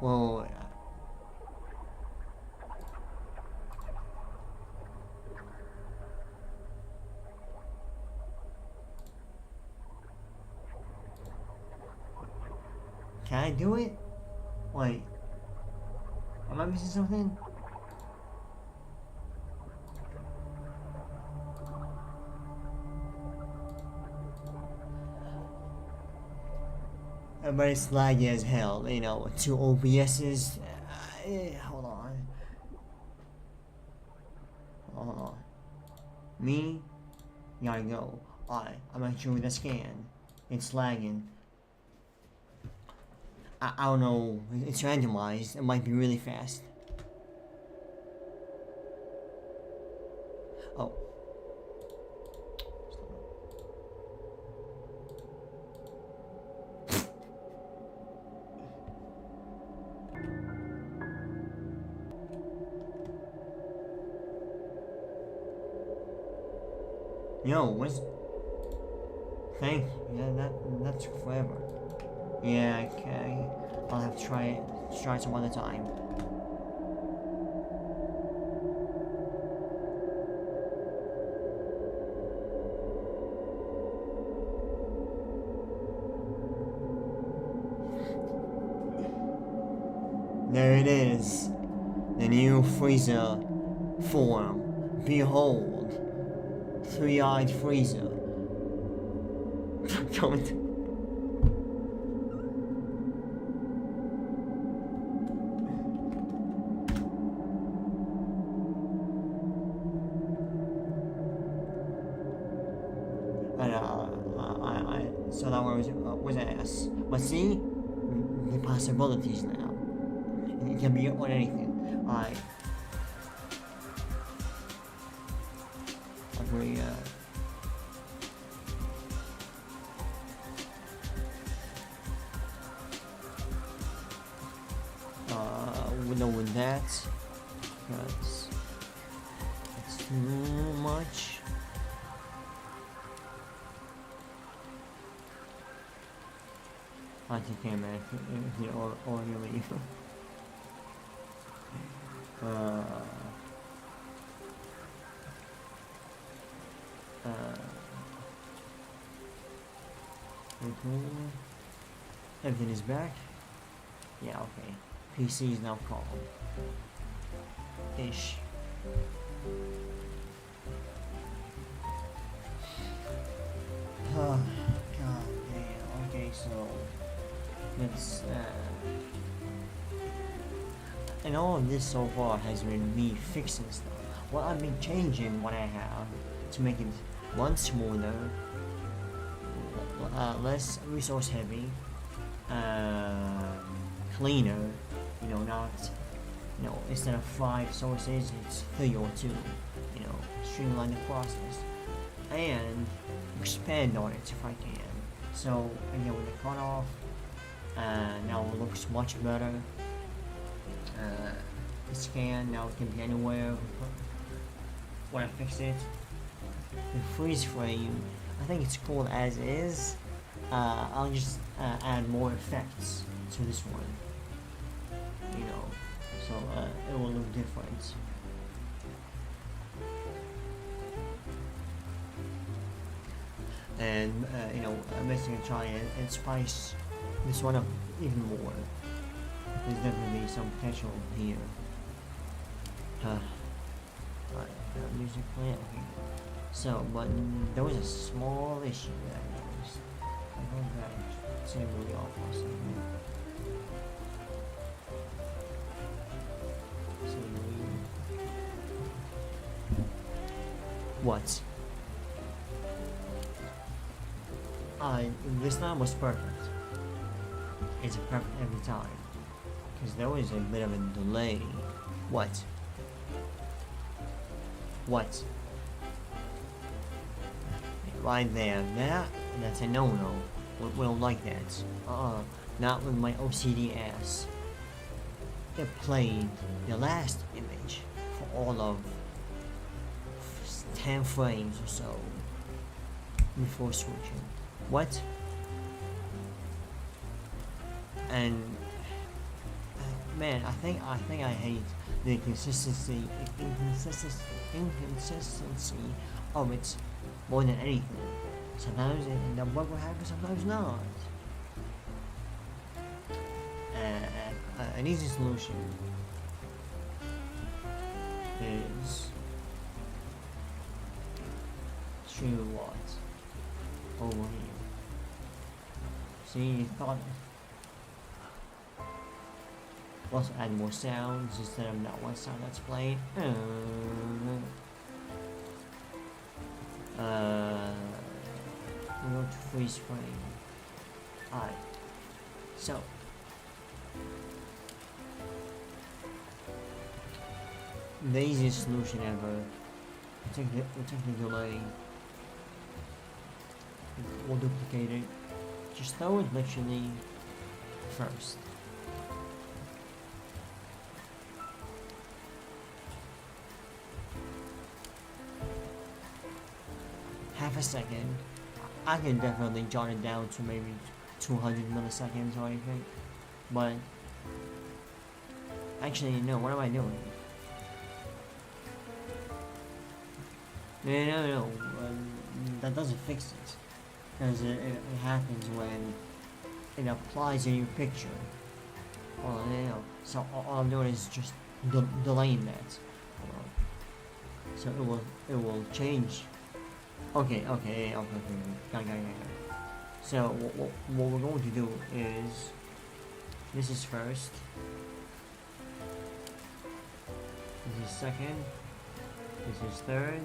Well, can I do it? Wait, am I missing something? But it's laggy as hell, you know, 2 OBS's. Hold on. Hold on. Me? Gotta go. I'm actually with the scan. It's lagging. I don't know. It's randomized. It might be really fast. Oh. Yo, what's... Thank you. Yeah, that took forever. Yeah, okay. I'll have to try it some other time. There it is. The new Freezer form. Behold. 3-eyed Freezer. Coming to... So that was ass. But see, the possibilities now. It can be on anything. I agree. With that, because it's too much. I take care, man, if you already leave. Everything is back. Yeah, okay. PC is now calm. Ish. Oh, god damn. Okay, so let's and all of this so far has been me fixing stuff. Well, I've been changing what I have to make it one smoother, less resource heavy, cleaner, not, instead of 5 sources, it's 3 or 2, streamline the process, and expand on it if I can. So, again, with the cutoff, now it looks much better. The scan, now it can be anywhere when I fix it. The freeze frame, I think it's called as is. I'll just add more effects to this one, so it will look different. And I'm basically try and spice this one up even more. There's definitely some potential here. Music playing. Okay. So, but there was a small issue that I noticed. I'm going to turn really off for a second. What? This time was perfect. It's perfect every time. Because there was a bit of a delay. What? What? Right there. That's a no-no. We don't like that. Not with my OCD ass. It played the last image for all of 10 frames or so before switching. What? And man, I think I hate the inconsistency of it more than anything. Sometimes it ends up what will happen, sometimes not. An easy solution is stream watts over here. See, you thought. Also add more sounds instead of that one sound that's playing. We go to freeze frame. Alright. So the easiest solution ever. We'll take the delay. We'll duplicate it. Just throw it literally first. Half a second. I can definitely jot it down to maybe 200 milliseconds or anything. But actually, no, what am I doing? No, that doesn't fix it. Because it happens when it applies in your picture. Well, so all I'm doing is just delaying that. So it will change. Okay. Got it. So what we're going to do is, this is first. This is second. This is third.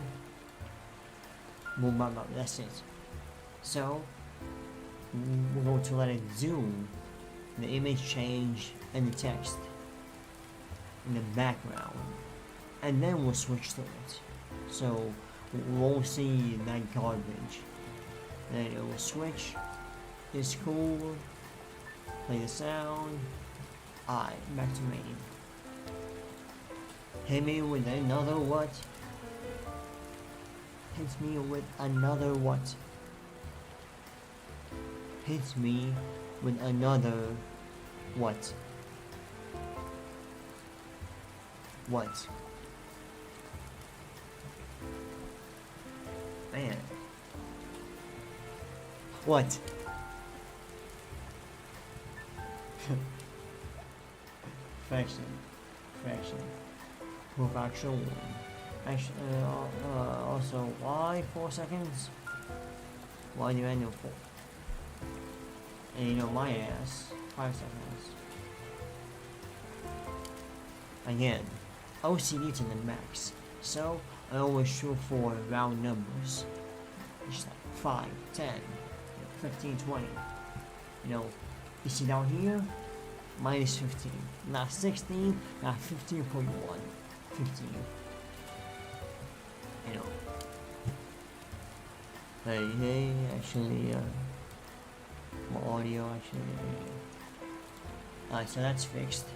Boom, that's it. So we're going to let it zoom, the image change, and the text in the background, and then we'll switch to it. So we won't see that garbage. Then it will switch. It's cool. Play the sound. Alright, back to main. Hit me with another what? Hits me with another what? Hits me with another what? What? Man. What? Fraction. Move action. Also, why 4 seconds? Why do I know 4? And my ass, 5 seconds. Again, OCD to the max. So, I always shoot for round numbers. Just like 5, 10, 15, 20. You see down here, minus 15. Not 16, not 15.1. 15. You know. Hey, actually, my audio actually. Alright, so that's fixed.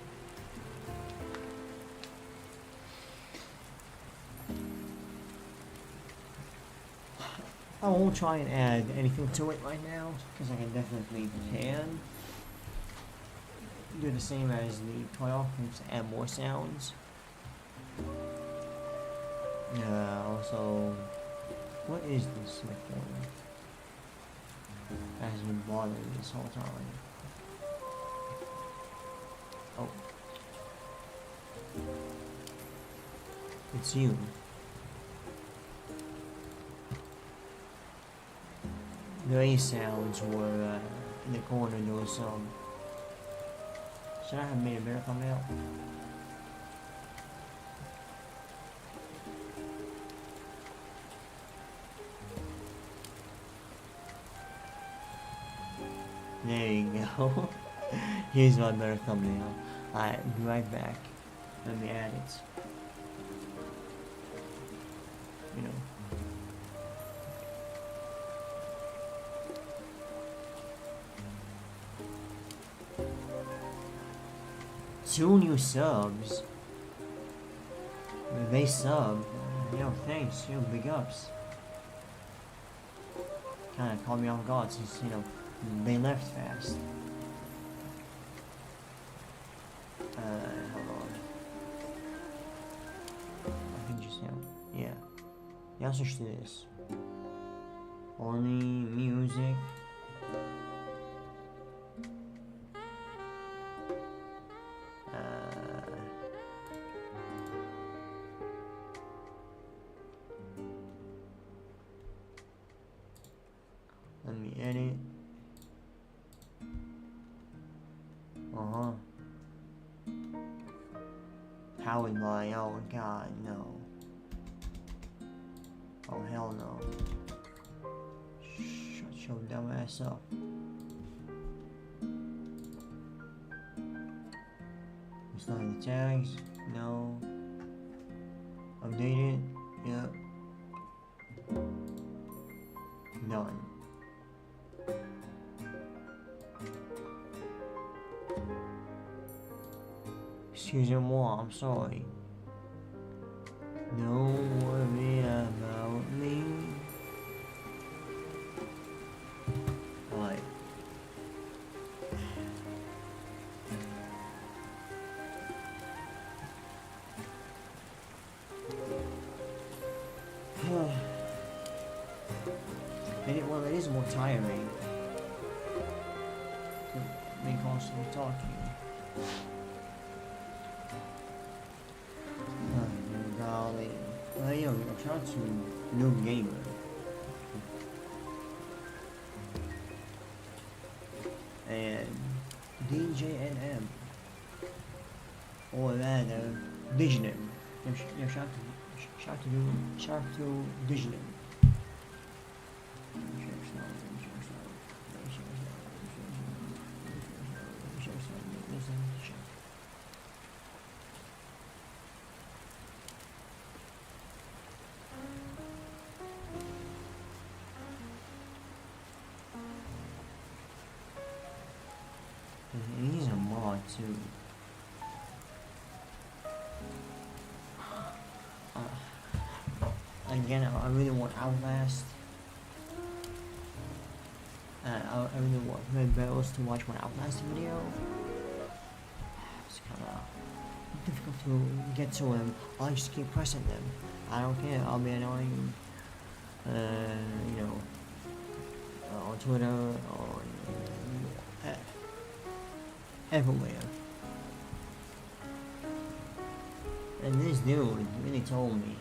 I won't try and add anything to it right now, because I can definitely do the same as the playoff, just add more sounds. Also, what is this recording? That has been bothering me this whole time. Oh. It's you. The A sounds were in the corner. There was some. Should I have made a better thumbnail? There you go. Here's my better thumbnail. Alright, be right back. Let me add it. You know. Two new subs. They sub. Yo, thanks. Yo, big ups. Kinda caught me off guard since, you know, they left fast. Hold on. I can just, yeah. Yeah, I'll switch to this. Only music. Let me edit. Howard line, oh god, no. Oh hell no. Shut your dumb ass up. Install the tags, no. Update it, yep. Done. Excuse me, I'm sorry. Don't worry about me. Alright. Well, it is more tiring. Me constantly talking. Golly. Well, yo, shout out to New Gamer. And DJNM. Or rather, Diginim. Yo, shout out to Diginim. And he's a mod too. Again, I really want Outlast. I really want Red Bells to watch my Outlast video. It's kind of difficult to get to him. I just keep pressing them. I don't care. I'll be annoying. You know, on Twitter or everywhere. And this dude really told me,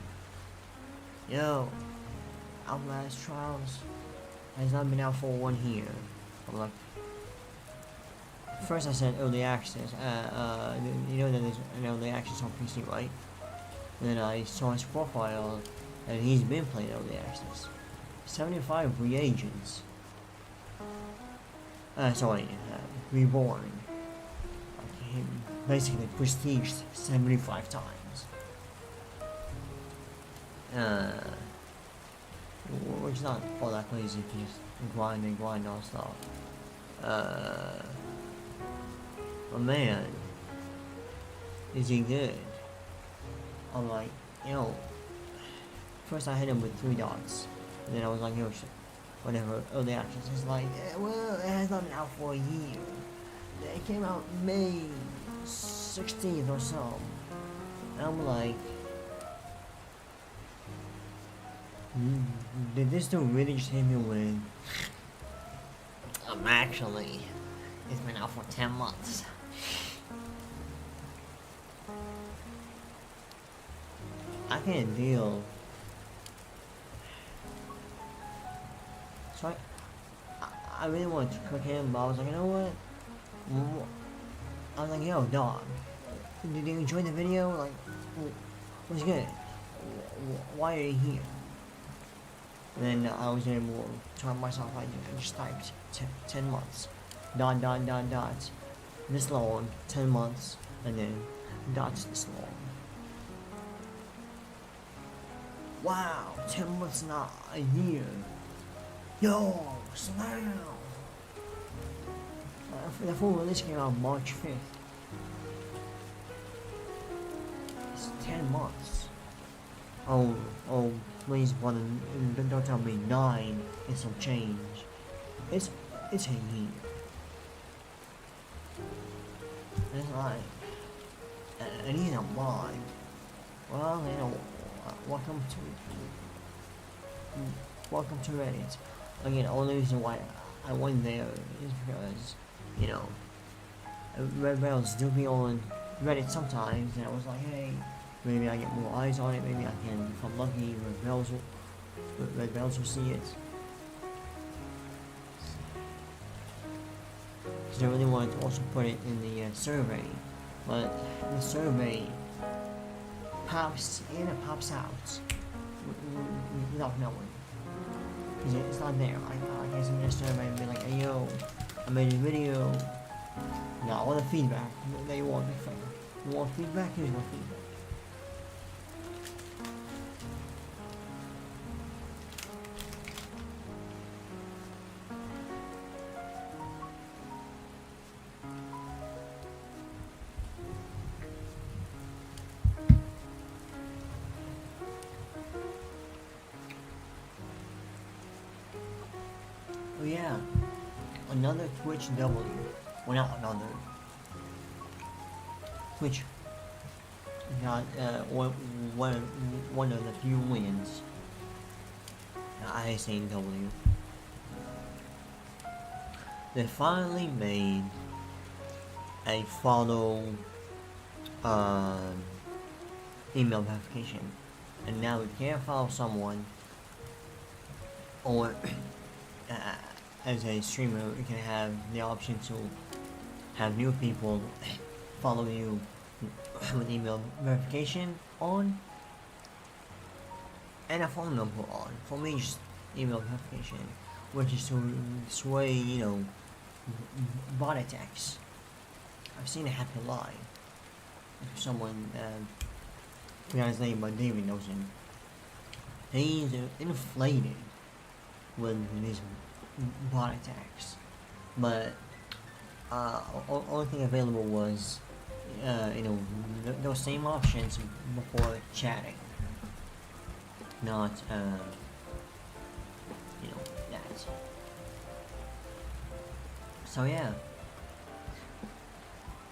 yo, Outlast Trials has not been out for 1 year. I'm like, first I said early access. You know that there's an early access on PC, right? And then I saw his profile, and he's been playing early access. 75 reagents. Sorry, Reborn. basically prestiged 75 times. Uh, which is not all that crazy if you just grind and grind non-stop. But man, is he good? I'm like, first I hit him with 3 dots, and then I was like, whatever, early access. It's like, well, it has not been out for a year. It came out May 16th or so. And I'm like, did this dude really just hit me with, actually, it's been out for 10 months. I can't deal. So I really wanted to cook him, but I was like, you know what? I was like, yo, dog, did you enjoy the video? Like, what's good? Why are you here? And then I was able to tell myself, I just typed 10 months, dot, this long, 10 months, and then dots this long. Wow, 10 months, not a year. Yo, slam! The full release came out March 5th. It's 10 months. Oh, please, brother, don't tell me 9 and some change. It's a year. It's like, and he's not mine. Well, welcome to Reddit. Again, the only reason why I went there is because, Red Bells do be on Reddit sometimes, and I was like, hey, maybe I get more eyes on it, maybe I can, if I'm lucky, Red Bells will see it. So I really wanted to also put it in the survey, but the survey pops in and pops out without knowing. Because it's not there. I can't send a survey and be like, hey yo, I made a video. No, all the feedback that you want, big fan. You want feedback? Here's your feedback. Oh yeah, another Twitch W. Well, not another. Twitch got one of the few wins. I say W. They finally made a follow email verification, and now you can't follow someone or as a streamer, you can have the option to have new people follow you with email verification on and a phone number on. For me, just email verification, which is to sway, bot attacks. I've seen it happen live. If someone, I forgot his name, but David knows him. He's inflated with these bot attacks, but only thing available was those same options before chatting, not that. So yeah,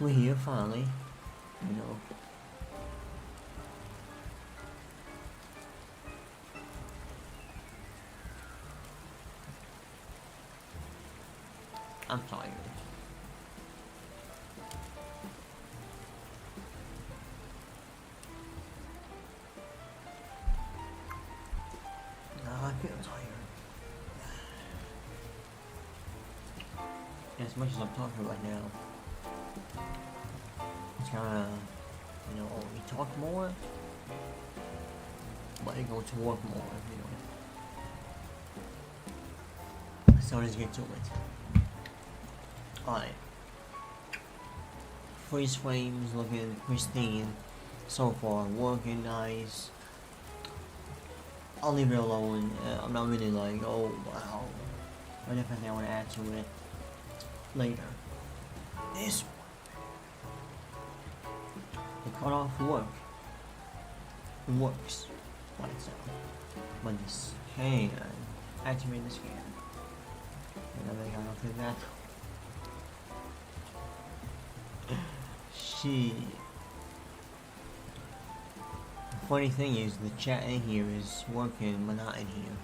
we're here finally, I'm tired. I feel tired. As much as I'm talking right now, it's kinda, we talk more, but you go to work more, So let's get to it. Alright. freeze frames looking pristine so far, working nice. I'll leave it alone. I'm not really like, oh wow, but definitely I want to add to it later. This the cutoff it works by itself, but this can activate the scan. And then I gotta flip that. She. The funny thing is, the chat in here is working, but not in here.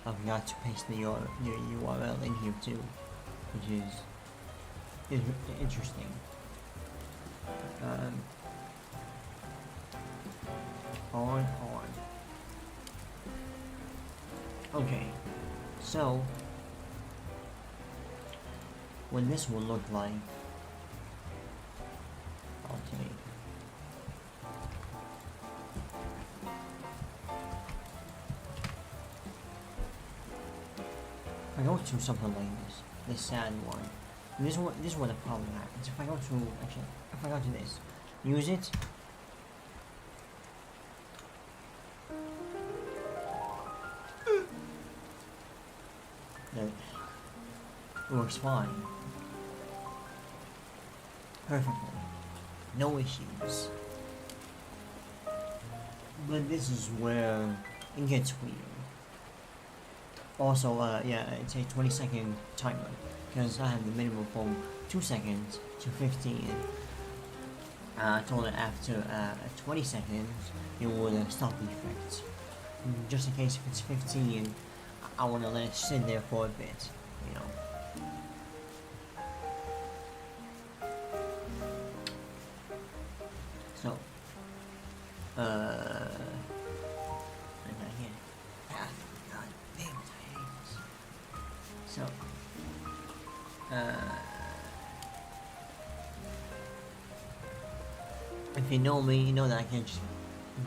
I forgot to paste the URL in here too, which is interesting. On. Okay, so what this will look like, I'll tell you. If I go to something like this sad one, this is what the problem happens. If I go to this, use it. It works fine. Perfectly. No issues. But this is where it gets weird. Also, yeah, it's a 20-second timer because I have the minimum from 2 seconds to 15. I told it after 20 seconds it would stop the effect. Just in case if it's 15, I want to let it sit there for a bit, you know. So, God damn it, I hate this. So, if you know me, you know that I can just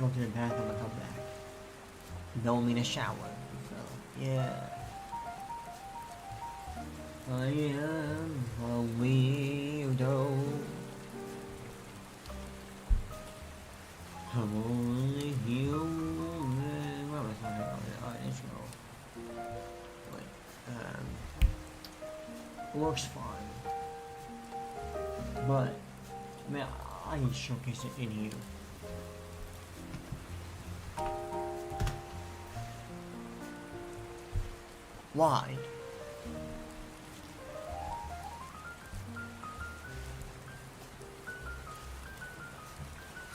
go to the bathroom and come back. You know me in a shower, so, yeah. I am a weirdo. I'm only human. Where am I talking about? Oh, intro. Wait, works fine. But, man, I need to showcase it in here. Why?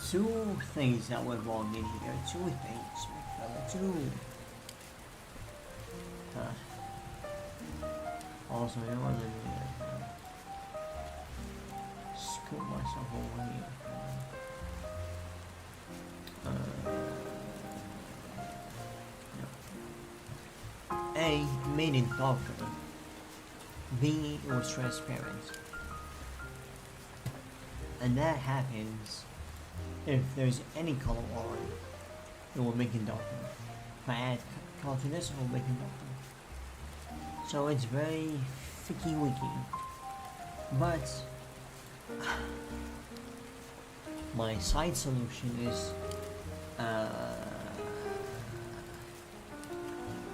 Two things that were wrong in here. Two things, my fella. Two. Also, you know what? Let me scoop myself over here. A, made it darker. B, it was transparent. And that happens if there's any color on, it will make it darker. If I add color to this, it will make it darker. So it's very ficky-wicky. But my side solution is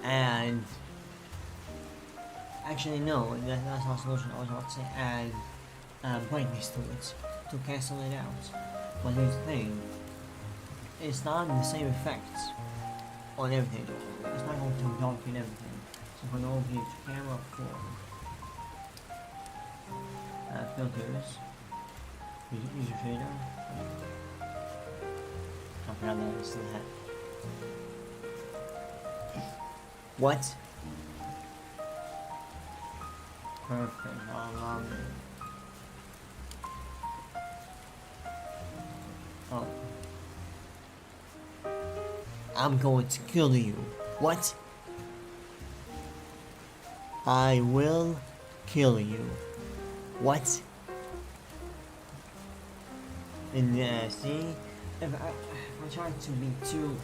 and actually no, that's not a solution. I was about to say add brightness to it to cancel it out. But here's the thing, it's not the same effect on everything. It's not going to darken everything. So if I go over here to camera for filters, user fader. I forgot that I still had. What? Perfect. I love it. Oh. I'm going to kill you. What? I will kill you. What? And see, if I try to be too,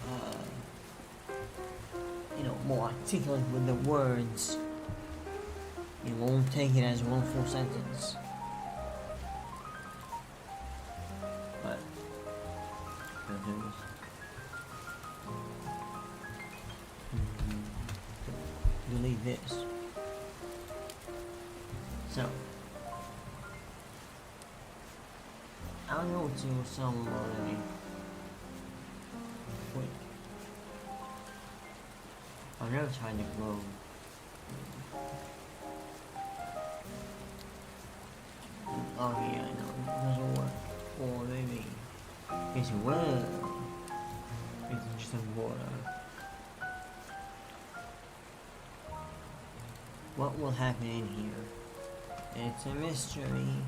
more articulate with the words, you won't take it as one full sentence. buttons. Delete this. So I'll go to somebody. Wait. I've never tried to grow. Oh yeah, I know. It doesn't work. Or maybe it's well. It's just a water. What will happen in here? It's a mystery.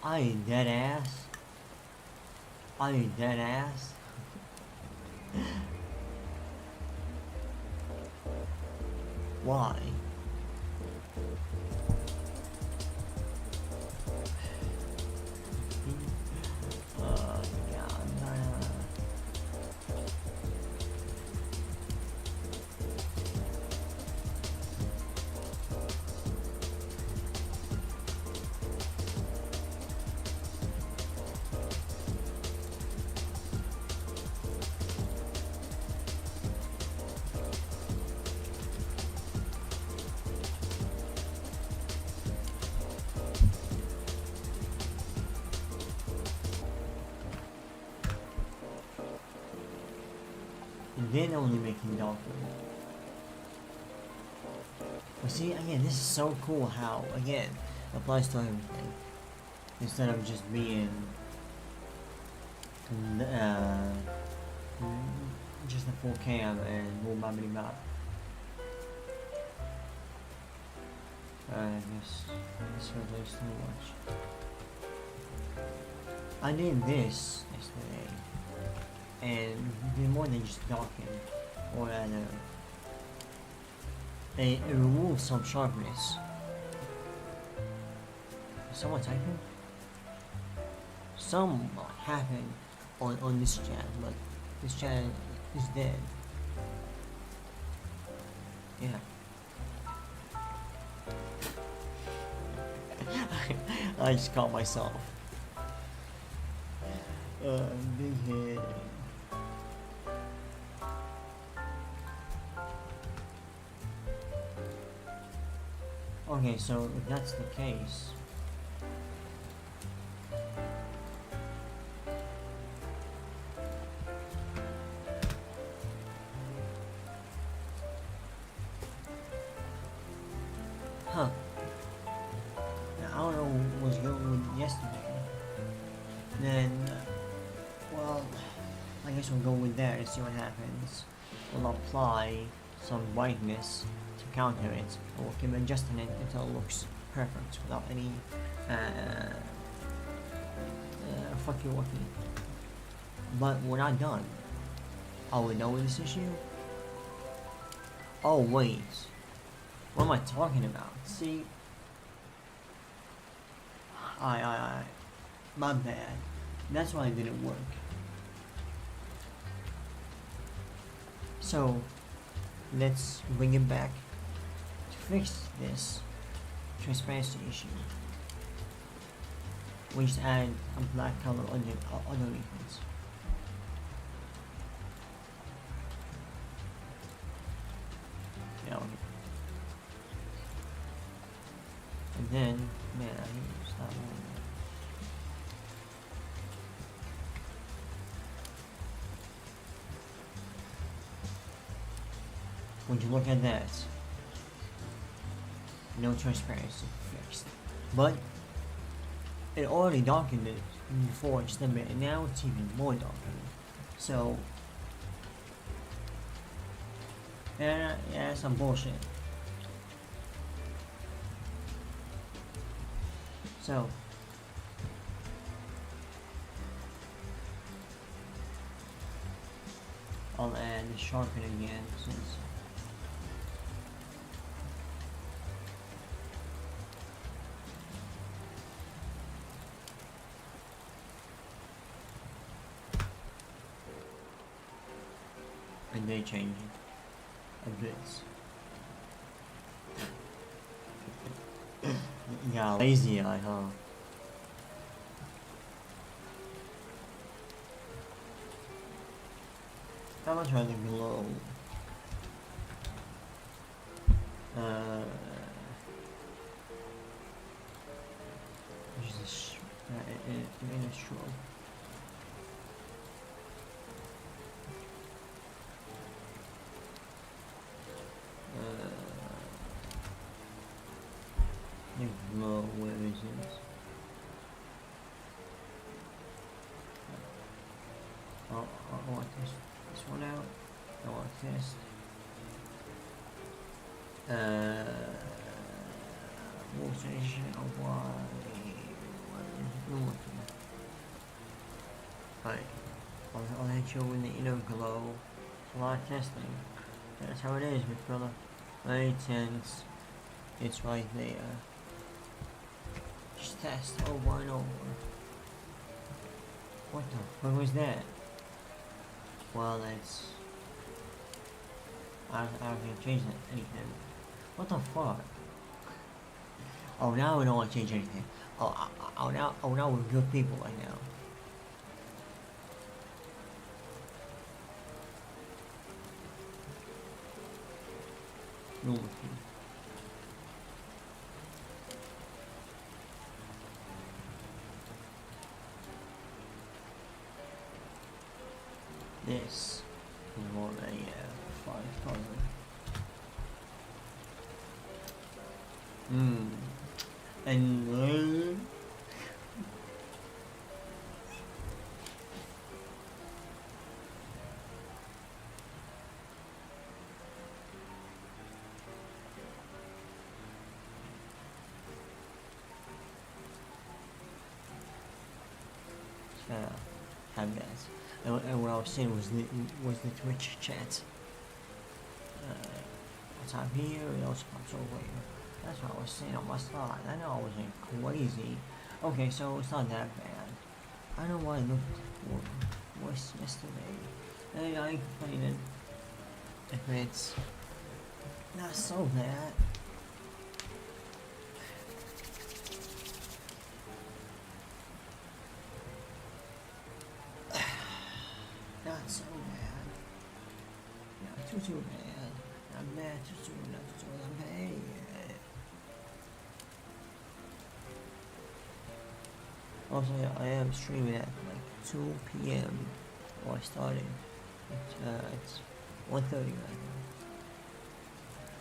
Are you dead ass? Are you dead ass? Why? Oh god. And then only making darker. But see, again, this is so cool how, again, it applies to everything. Instead of just being just a full cam and more mappity map. I guess this relates too much. I did this yesterday, and did more than just talking, or it removes some sharpness. Is someone typing? Some happened on this chat, but this chat is dead. Yeah. I just caught myself. Big head. Okay, so if that's the case, huh? I don't know what was going with yesterday. Then, well, I guess we'll go with that and see what happens. We'll apply some whiteness to counter it, or we'll keep adjusting it until it looks perfect without any fucky wucky. But we're not done. Are we done with this issue? Oh wait, what am I talking about? See, my bad. That's why it didn't work. So let's bring it back to fix this transparency issue. We just add a black color underneath it. Yeah, okay. And then, man, I need to stop moving. Would you look at that? No transparency fixed. But it already darkened it before just a bit, and now it's even more darkened. So yeah, that's some bullshit. So I'll add the sharpen again since and they changing a bit. Yeah, lazy eye, huh? How much are they below? Uh, Jesus, minstrel. Below, where is it? I want this one out. I want this. Motivation of what is looking. Right. I'll let you in the inner glow. It's a lot of testing. That's how it is, big brother. Very tense. It's right there. Just test over and over. What the fuck was that? Well, that's... I can't change that anything. What the fuck? Oh, now we don't want to change anything. Now we're good people right now. No. This is more than a 5,000. And have that. And what I was saying was the Twitch chat. Top here, it also pops over here. That's what I was saying on my slide. I know I wasn't crazy. Okay, so it's not that bad. I know why I looked worse yesterday. Hey, I ain't complaining. If it's not so bad. Not so bad. Not too bad. Not bad, too bad. Also, yeah, I am streaming at like 2 p.m. Or I started. It's 1:30 right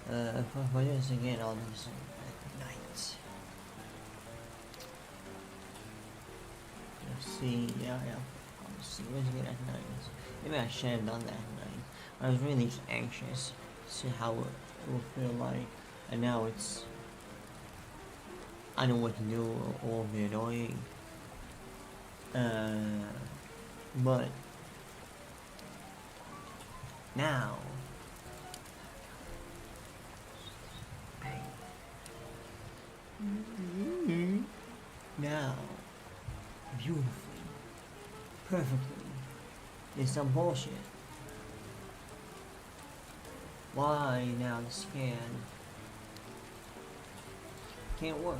now. If I do this again, I'll do this at night. Let's see, yeah. I'll see what's good at night. Maybe I should have done that at night. I was really anxious to see how it will feel like, and now it's... I know what to do, or it'll be annoying. But now beautifully, perfectly, it's some bullshit. Why now the scan can't work?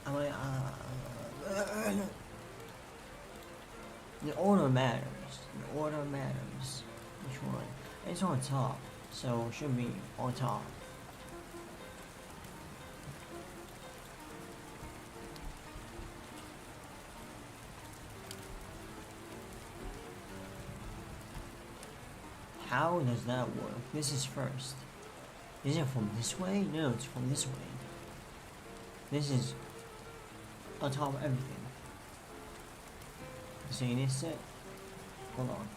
I mean, the order matters. The order matters. Which one? It's on top, so it should be on top. How does that work? This is first. Is it from this way? No, it's from this way. This is on top of everything. See this it? Hold on.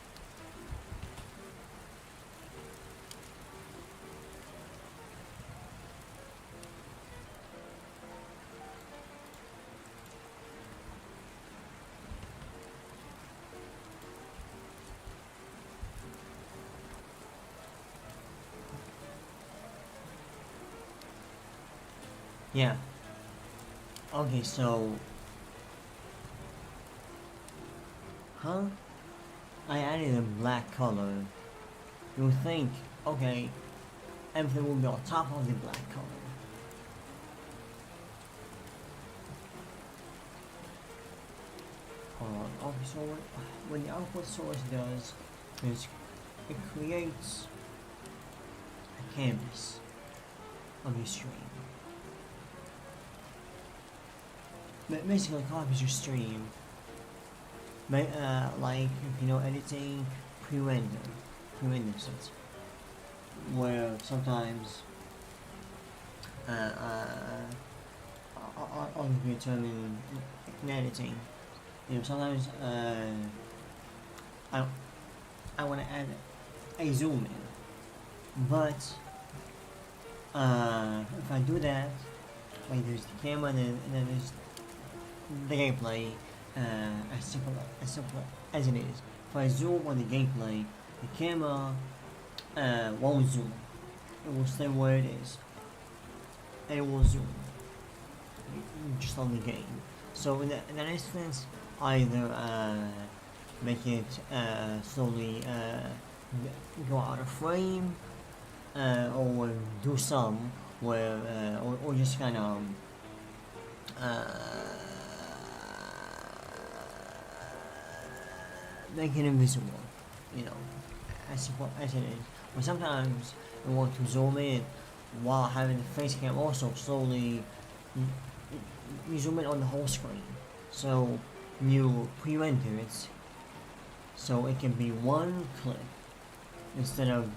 Yeah. Okay, so... Huh? I added a black color. You would think, okay, everything will be on top of the black color. so what the output source does is it creates a canvas of your stream. Basically copies your stream, like if you know editing, pre-render sets, where sometimes I'll give you a term in editing. You know, sometimes I want to add a zoom in, but if I do that, like there's the camera and then there's the gameplay, as simple as it is. If I zoom on the gameplay, the camera won't zoom. It will stay where it is, and it will zoom just on the game. So in that instance, either make it slowly go out of frame, or do some where, or just kind of make it invisible, you know, as simple as it is. But sometimes you want to zoom in while having the face cam also slowly. You zoom in on the whole screen, so you pre-render it, so it can be one clip instead of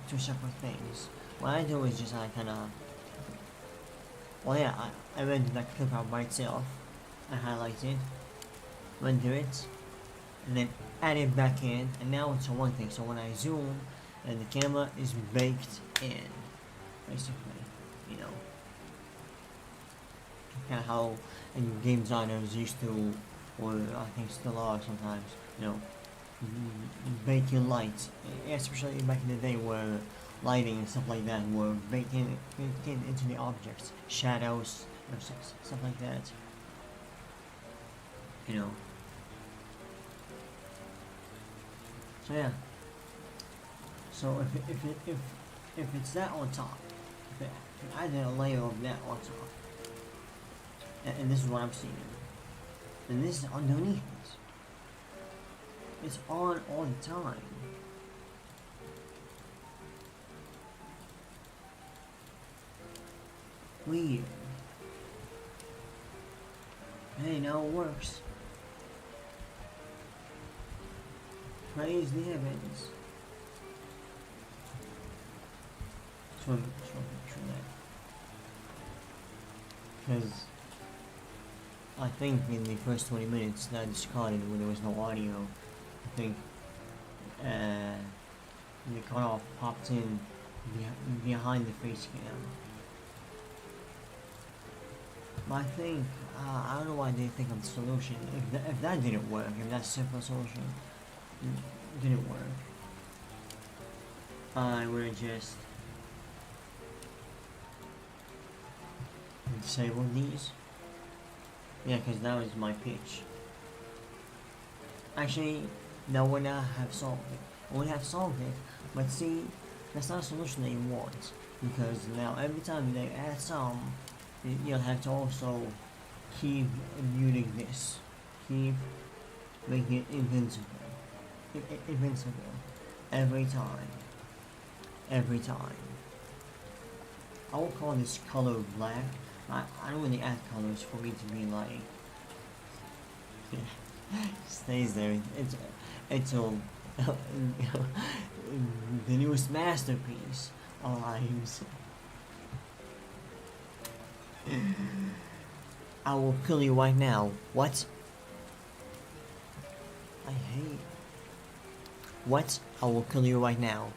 two separate things. What I do is just I kind of, well yeah, I render that clip out by itself, I highlight it, render it, and then add it back in, and now it's a one thing. So when I zoom, and the camera is baked in, basically, you know. Kind of how game designers used to, or I think still are sometimes, you know, bake in light, especially back in the day where lighting and stuff like that were baked into the objects, shadows, you know, stuff like that, you know. So yeah. So if it's that on top, if I added a layer of that on top, and this is what I'm seeing, and this is underneath it. It's on all the time. Weird. Hey, now it works. Praise the heavens. Just want to make sure that. Because I think in the first 20 minutes that I discarded when there was no audio, I think the cutoff popped in behind the face cam. But I think, I don't know why they think of the solution. If that didn't work, if that simple solution didn't work, I would have just disabled these. Yeah, because that was my pitch. Actually, that would not have solved it. I would have solved it, but see, that's not a solution that you want. Because now every time they add some, you'll have to also keep muting this. Keep making it invincible. Invincible. Every time. Every time. I will call this color black. I don't really add colors for me to be like stays there. It's a the newest masterpiece of lives. I will kill you right now. What? I hate. What? I will kill you right now.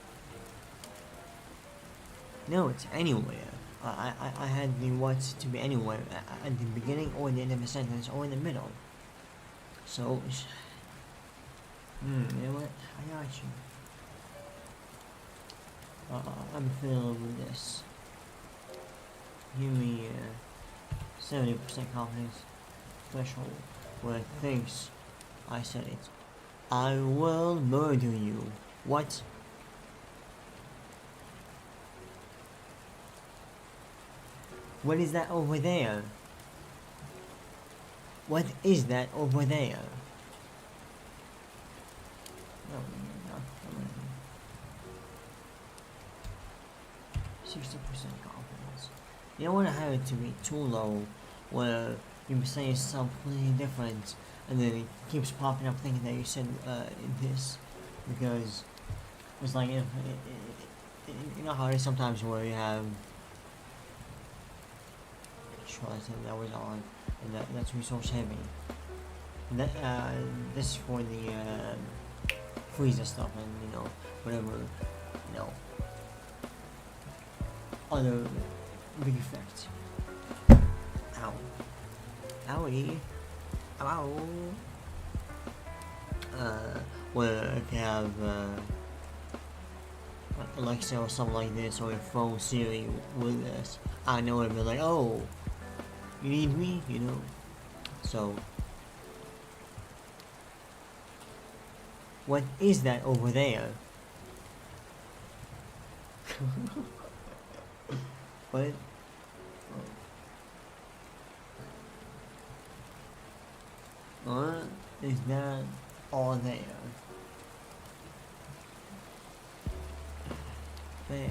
No, it's anywhere. I had the what to be anywhere at the beginning or the end of a sentence or in the middle. So, you know what? I got you. I'm filled with this. Give me 70% confidence threshold where it thinks I said it. I will murder you. What? What is that over there? What is that over there? No, not 60% confidence. You don't want to have it to be too low, where you say something completely different, and then it keeps popping up thinking that you said this, because it's like if you know how it is sometimes where you have trust and that was on, and that's resource heavy. And that this is for the freezer stuff and whatever other big effects. Ow. Owie. Ow. Where if you have Alexa or something like this, or your phone Siri with this, I know it'll be like, oh, you need me, So, what is that over there? What? What is that all there? There.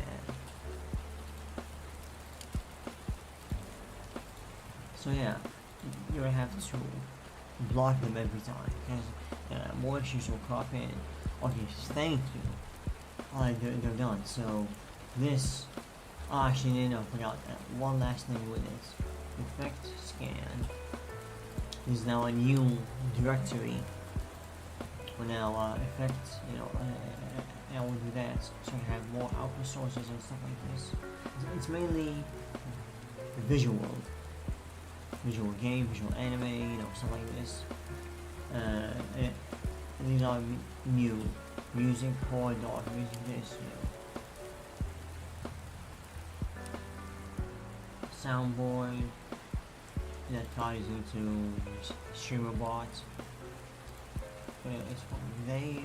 So yeah, you will have to block them every time because more issues will crop in. Okay, thank you. Alright, they're done. So this, actually no, I forgot that. One last thing with this. Effect scan is now a new directory. We're now effect, now we'll do that. So we have more output sources and stuff like this. It's mainly visual game, visual anime, stuff like this. And these are new music, core dot, music this, soundboard that ties into streamer bots. It's from there.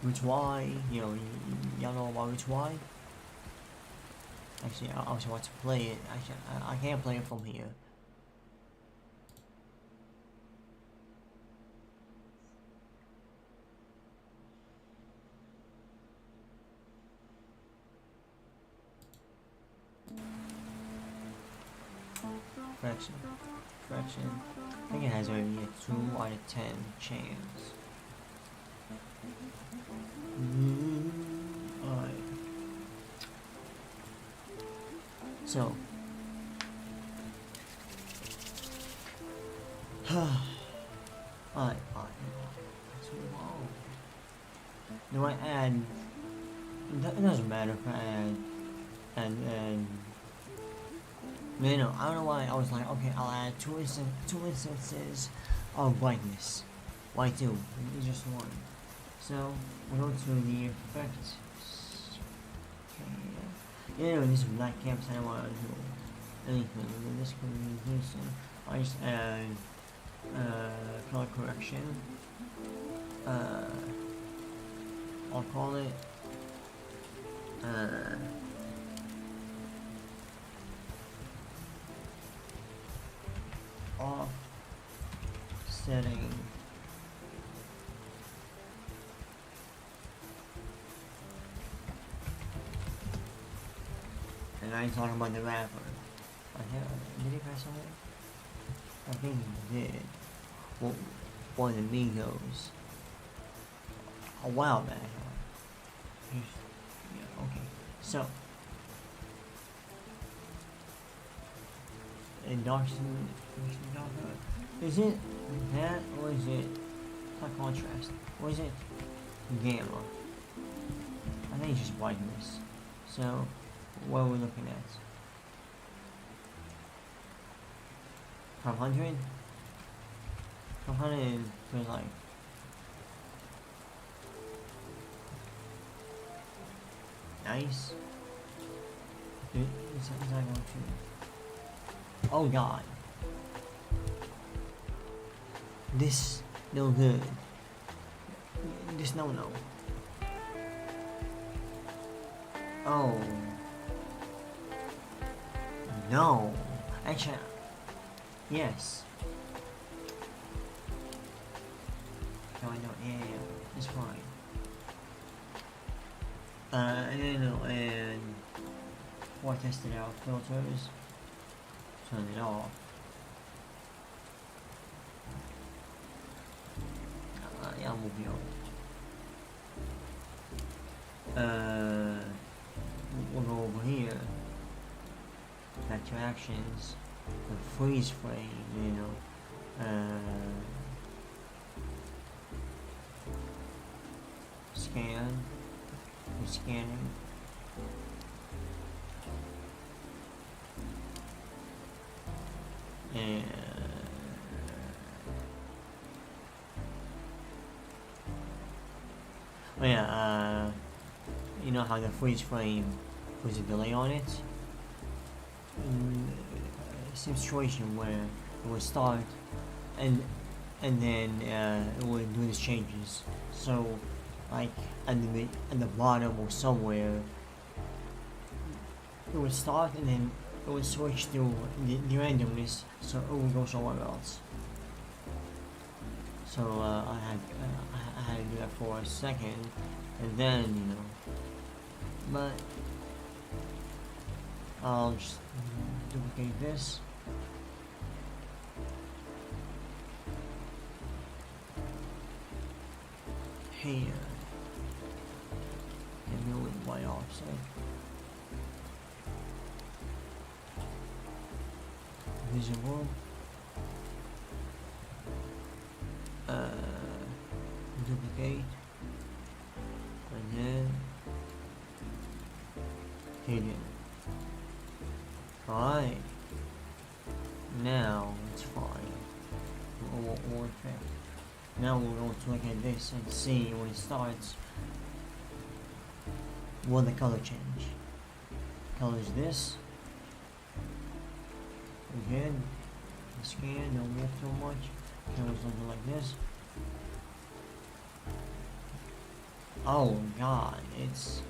Which why, y'all know about which why? Actually, I also want to play it. Actually, I can't play it from here. Fraction. I think it has only a 2 out of 10 chance. Alright. So. Alright. That's wrong. Do I add? It doesn't matter if I add and I don't know why I was like, okay, I'll add two instances of brightness. Why two? It's just one. So we'll go to the effect. Okay. This is black caps. I don't want to do anything. In this communication, I just add color correction. I'll call it offsetting and I ain't talking about the rapper. Did he pass away? I think he did. Well, one of the Migos. A while back. Yeah, okay. So and darken is it that or is it not contrast? Or is it gamma? I think it's just whiteness. So what are we looking at? 500? 500 feels like nice. Is that going to? Oh god. This no good. This no. Oh. No. Actually, yes. yeah, it's fine. And before I tested out filters, turn it off. Yeah, we'll be on. We'll go over here. Back to actions. The freeze frame, scan. We're scanning. And oh yeah, you know how the freeze frame puts a delay on it? Same situation where it would start and then it would do these changes. So like at the bottom or somewhere it would start and then it would switch to the randomness, so it would go somewhere else. So I had to do that for a second, and then but I'll just duplicate this. Here, and we'll leave white offset. Visible. Duplicate, and then hidden. Alright, now it's fine. Or effect. Now we're going to look at this and see when it starts will the color change. Color is this. Again, scan, don't move too much. Colors looking like this. Oh god, it's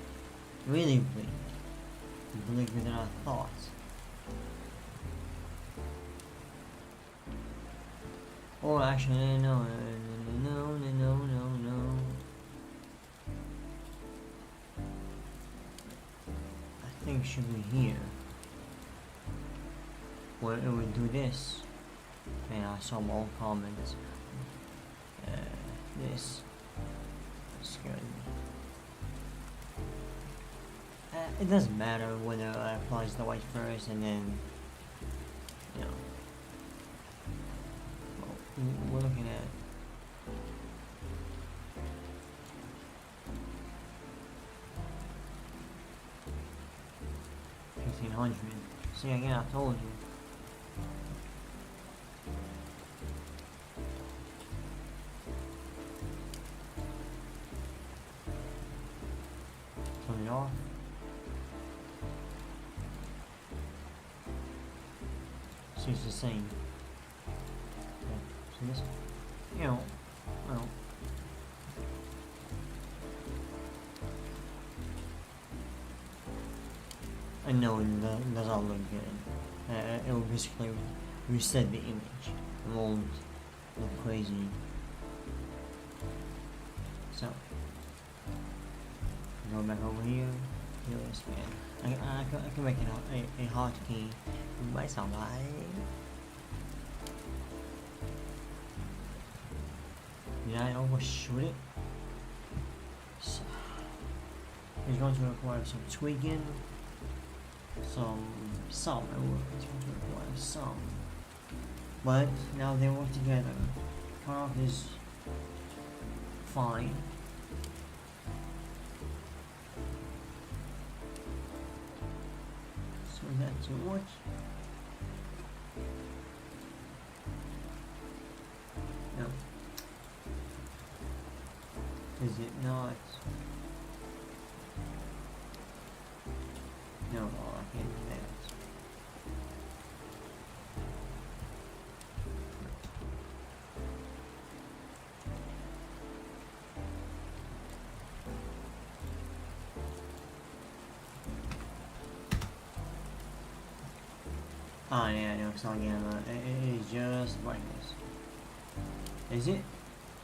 really bleak. Bleaker than I thought. Or actually, no. I think it should be here. Where it would do this. And I saw my old comments. This scared me. It doesn't matter whether I applies the white first and then, we're looking at 1500. See again, I told you. Turn it off. See, it's the same. Yeah. See this? Well. I know it does not look good. It will basically reset the image. It won't look crazy. So, go back over here. Here is man. I can make it a hotkey by somebody. Did I overshoot it? So, it's going to require some tweaking. It's going to require some. But now they work together. Cutoff is fine. So that's what? No. Is it not? No, I can't do that. Oh yeah, no, it's not gamma. It is just brightness. Is it?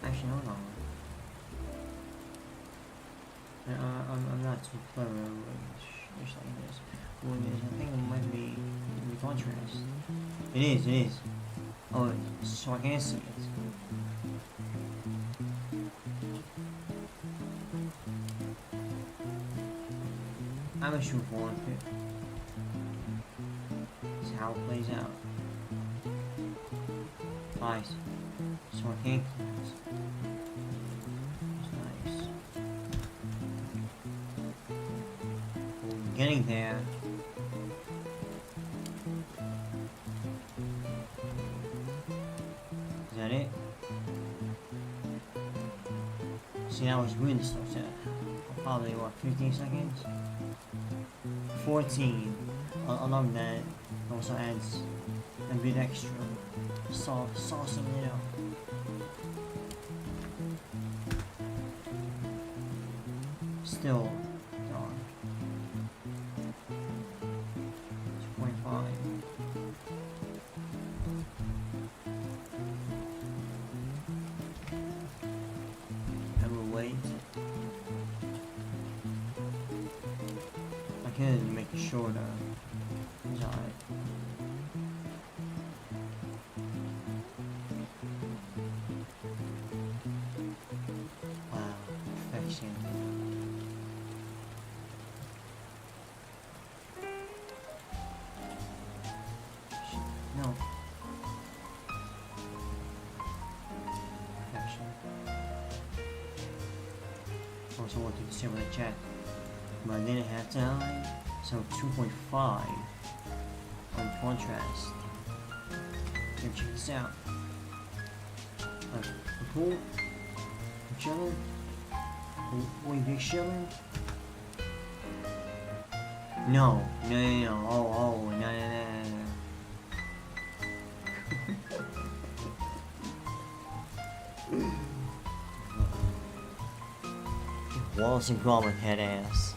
Actually, hold on. I'm not too clever with just like this. Well, yes, I think it might be the contrast. It is. Oh, so I can't see it. I'm gonna shoot for one pick. See how it plays out. Nice. So I can't close. It's nice. We're getting there. Is that it? See, that was really slow. So probably what, 15 seconds? 14. I love that. Also adds a bit extra saucing it up. Still dark. 2.5. I will wait. I can make it shorter. It's alright. Wow, perfection. No. Perfection. Also wanted to see what I chat. But I didn't have time. So 2.5 on contrast. Here, check this out. Cool. Chilling. Wait, big chilling. No. Oh, no. Wallace and Gromit head ass.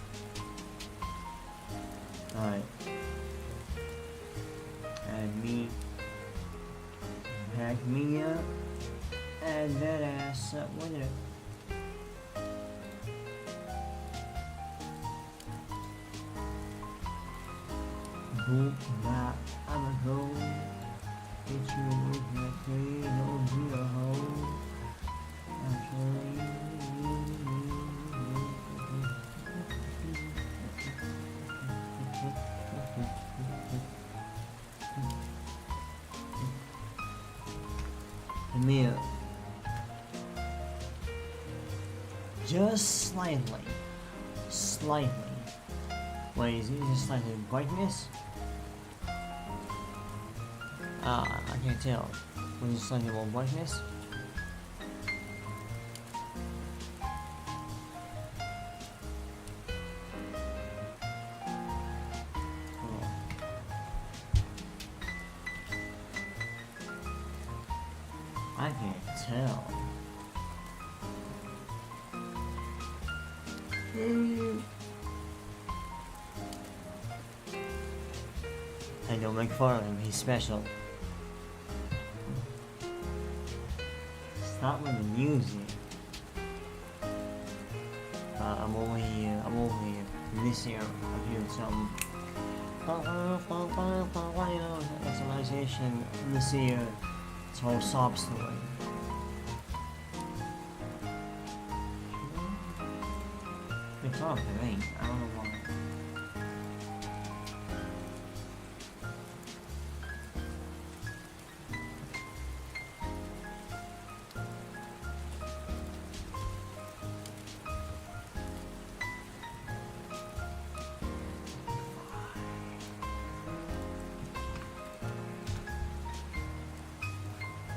Alright. Pack me up. Add that ass up with it. Boop, bop, I'ma go. Hit you with that clean, no be a hoe. Emil. Just slightly. Wait, is it just slightly brightness? I can't tell. Was it slightly more brightness? I can't tell. I don't make fun of him, he's special. Stop with the music. I'm over here. This year, I'm hearing some externalization. This year, it's all sob story. It's off, it ain't. I don't know why.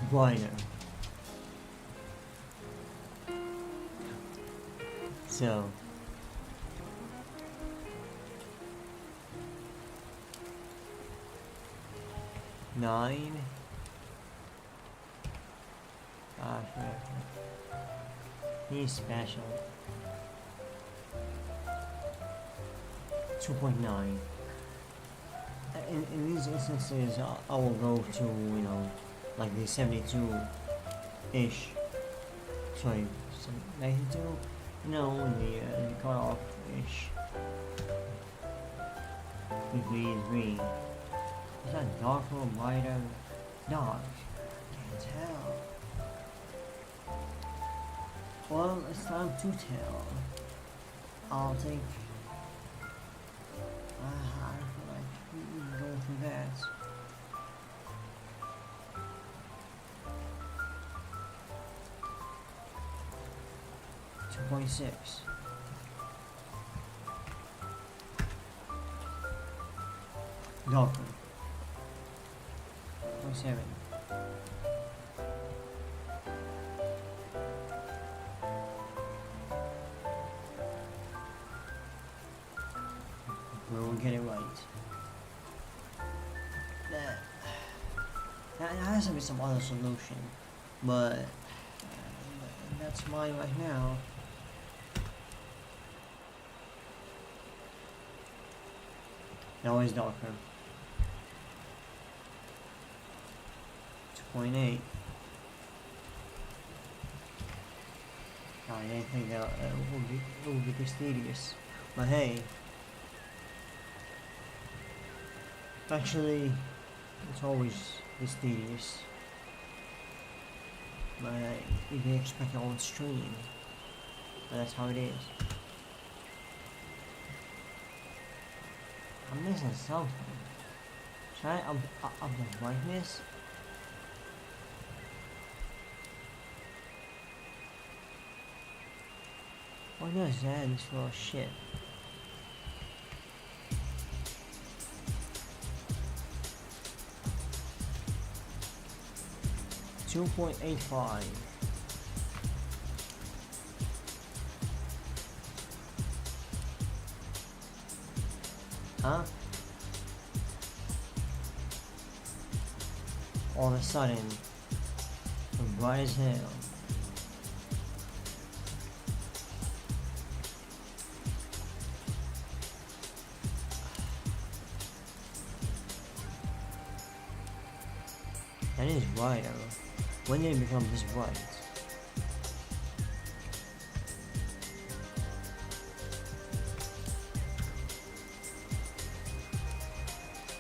Brighter. So nine. He's special. 2.9. In these instances, I will go to, like the 72-ish. Sorry, 92? in the cutoff-ish degree is green. Is that darker or lighter? Dark. Can't tell. Well, it's time to tell. I'll take. I feel like we can go through that. .6. Darker. 0.7. We'll get it right. There has to be some other solution, but that's mine right now. Now it's darker. 2.8. I didn't think that would be this tedious, but hey, actually, it's always this tedious. But you can expect it on stream, but that's how it is. I'm missing something. Should I up the brightness? Why not that? This little shit. .85. Huh? All of a sudden, bright as hell. That is brighter. When did it become this bright?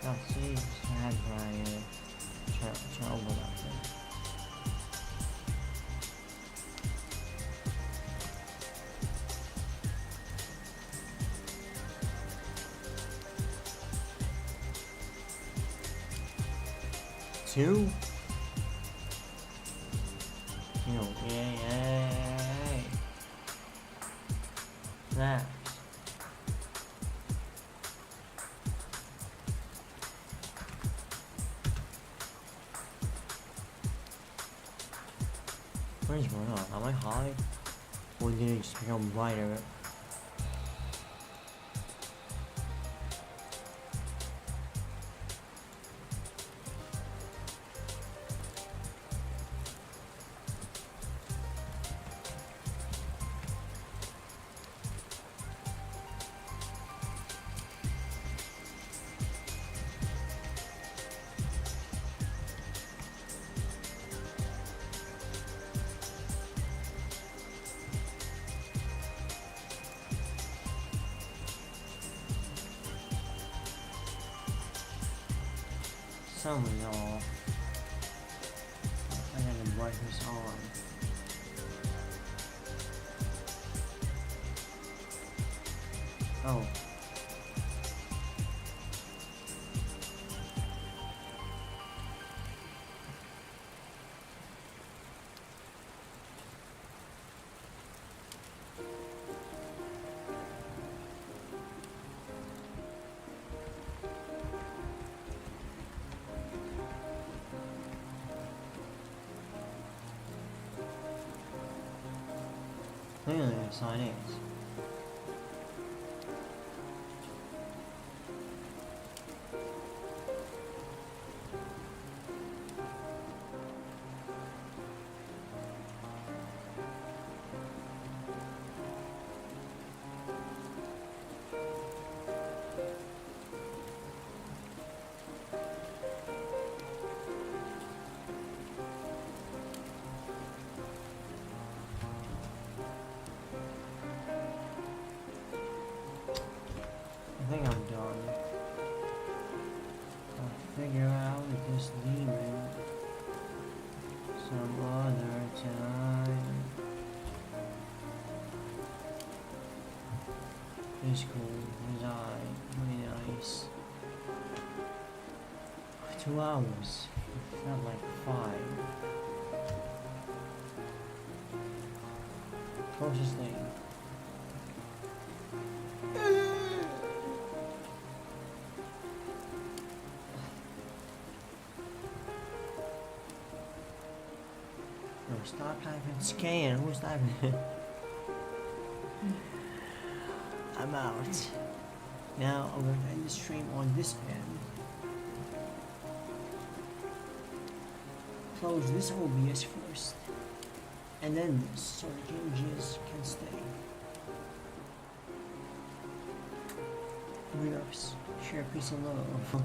Oh, see, I had my try overlap there. Two? Yay. That. What is going on? Am I high? Or did it just become brighter? Something off. I gotta brightness on. Oh. Clearly the sign is. It's cool. Design. Really nice. 2 hours. Not like 5. Closest thing. No, stop typing scan. Who's typing? I'm out. Now I'm going to end the stream on this end. Close this OBS first. And then this, so the images can stay. Reverse. Share peace and love.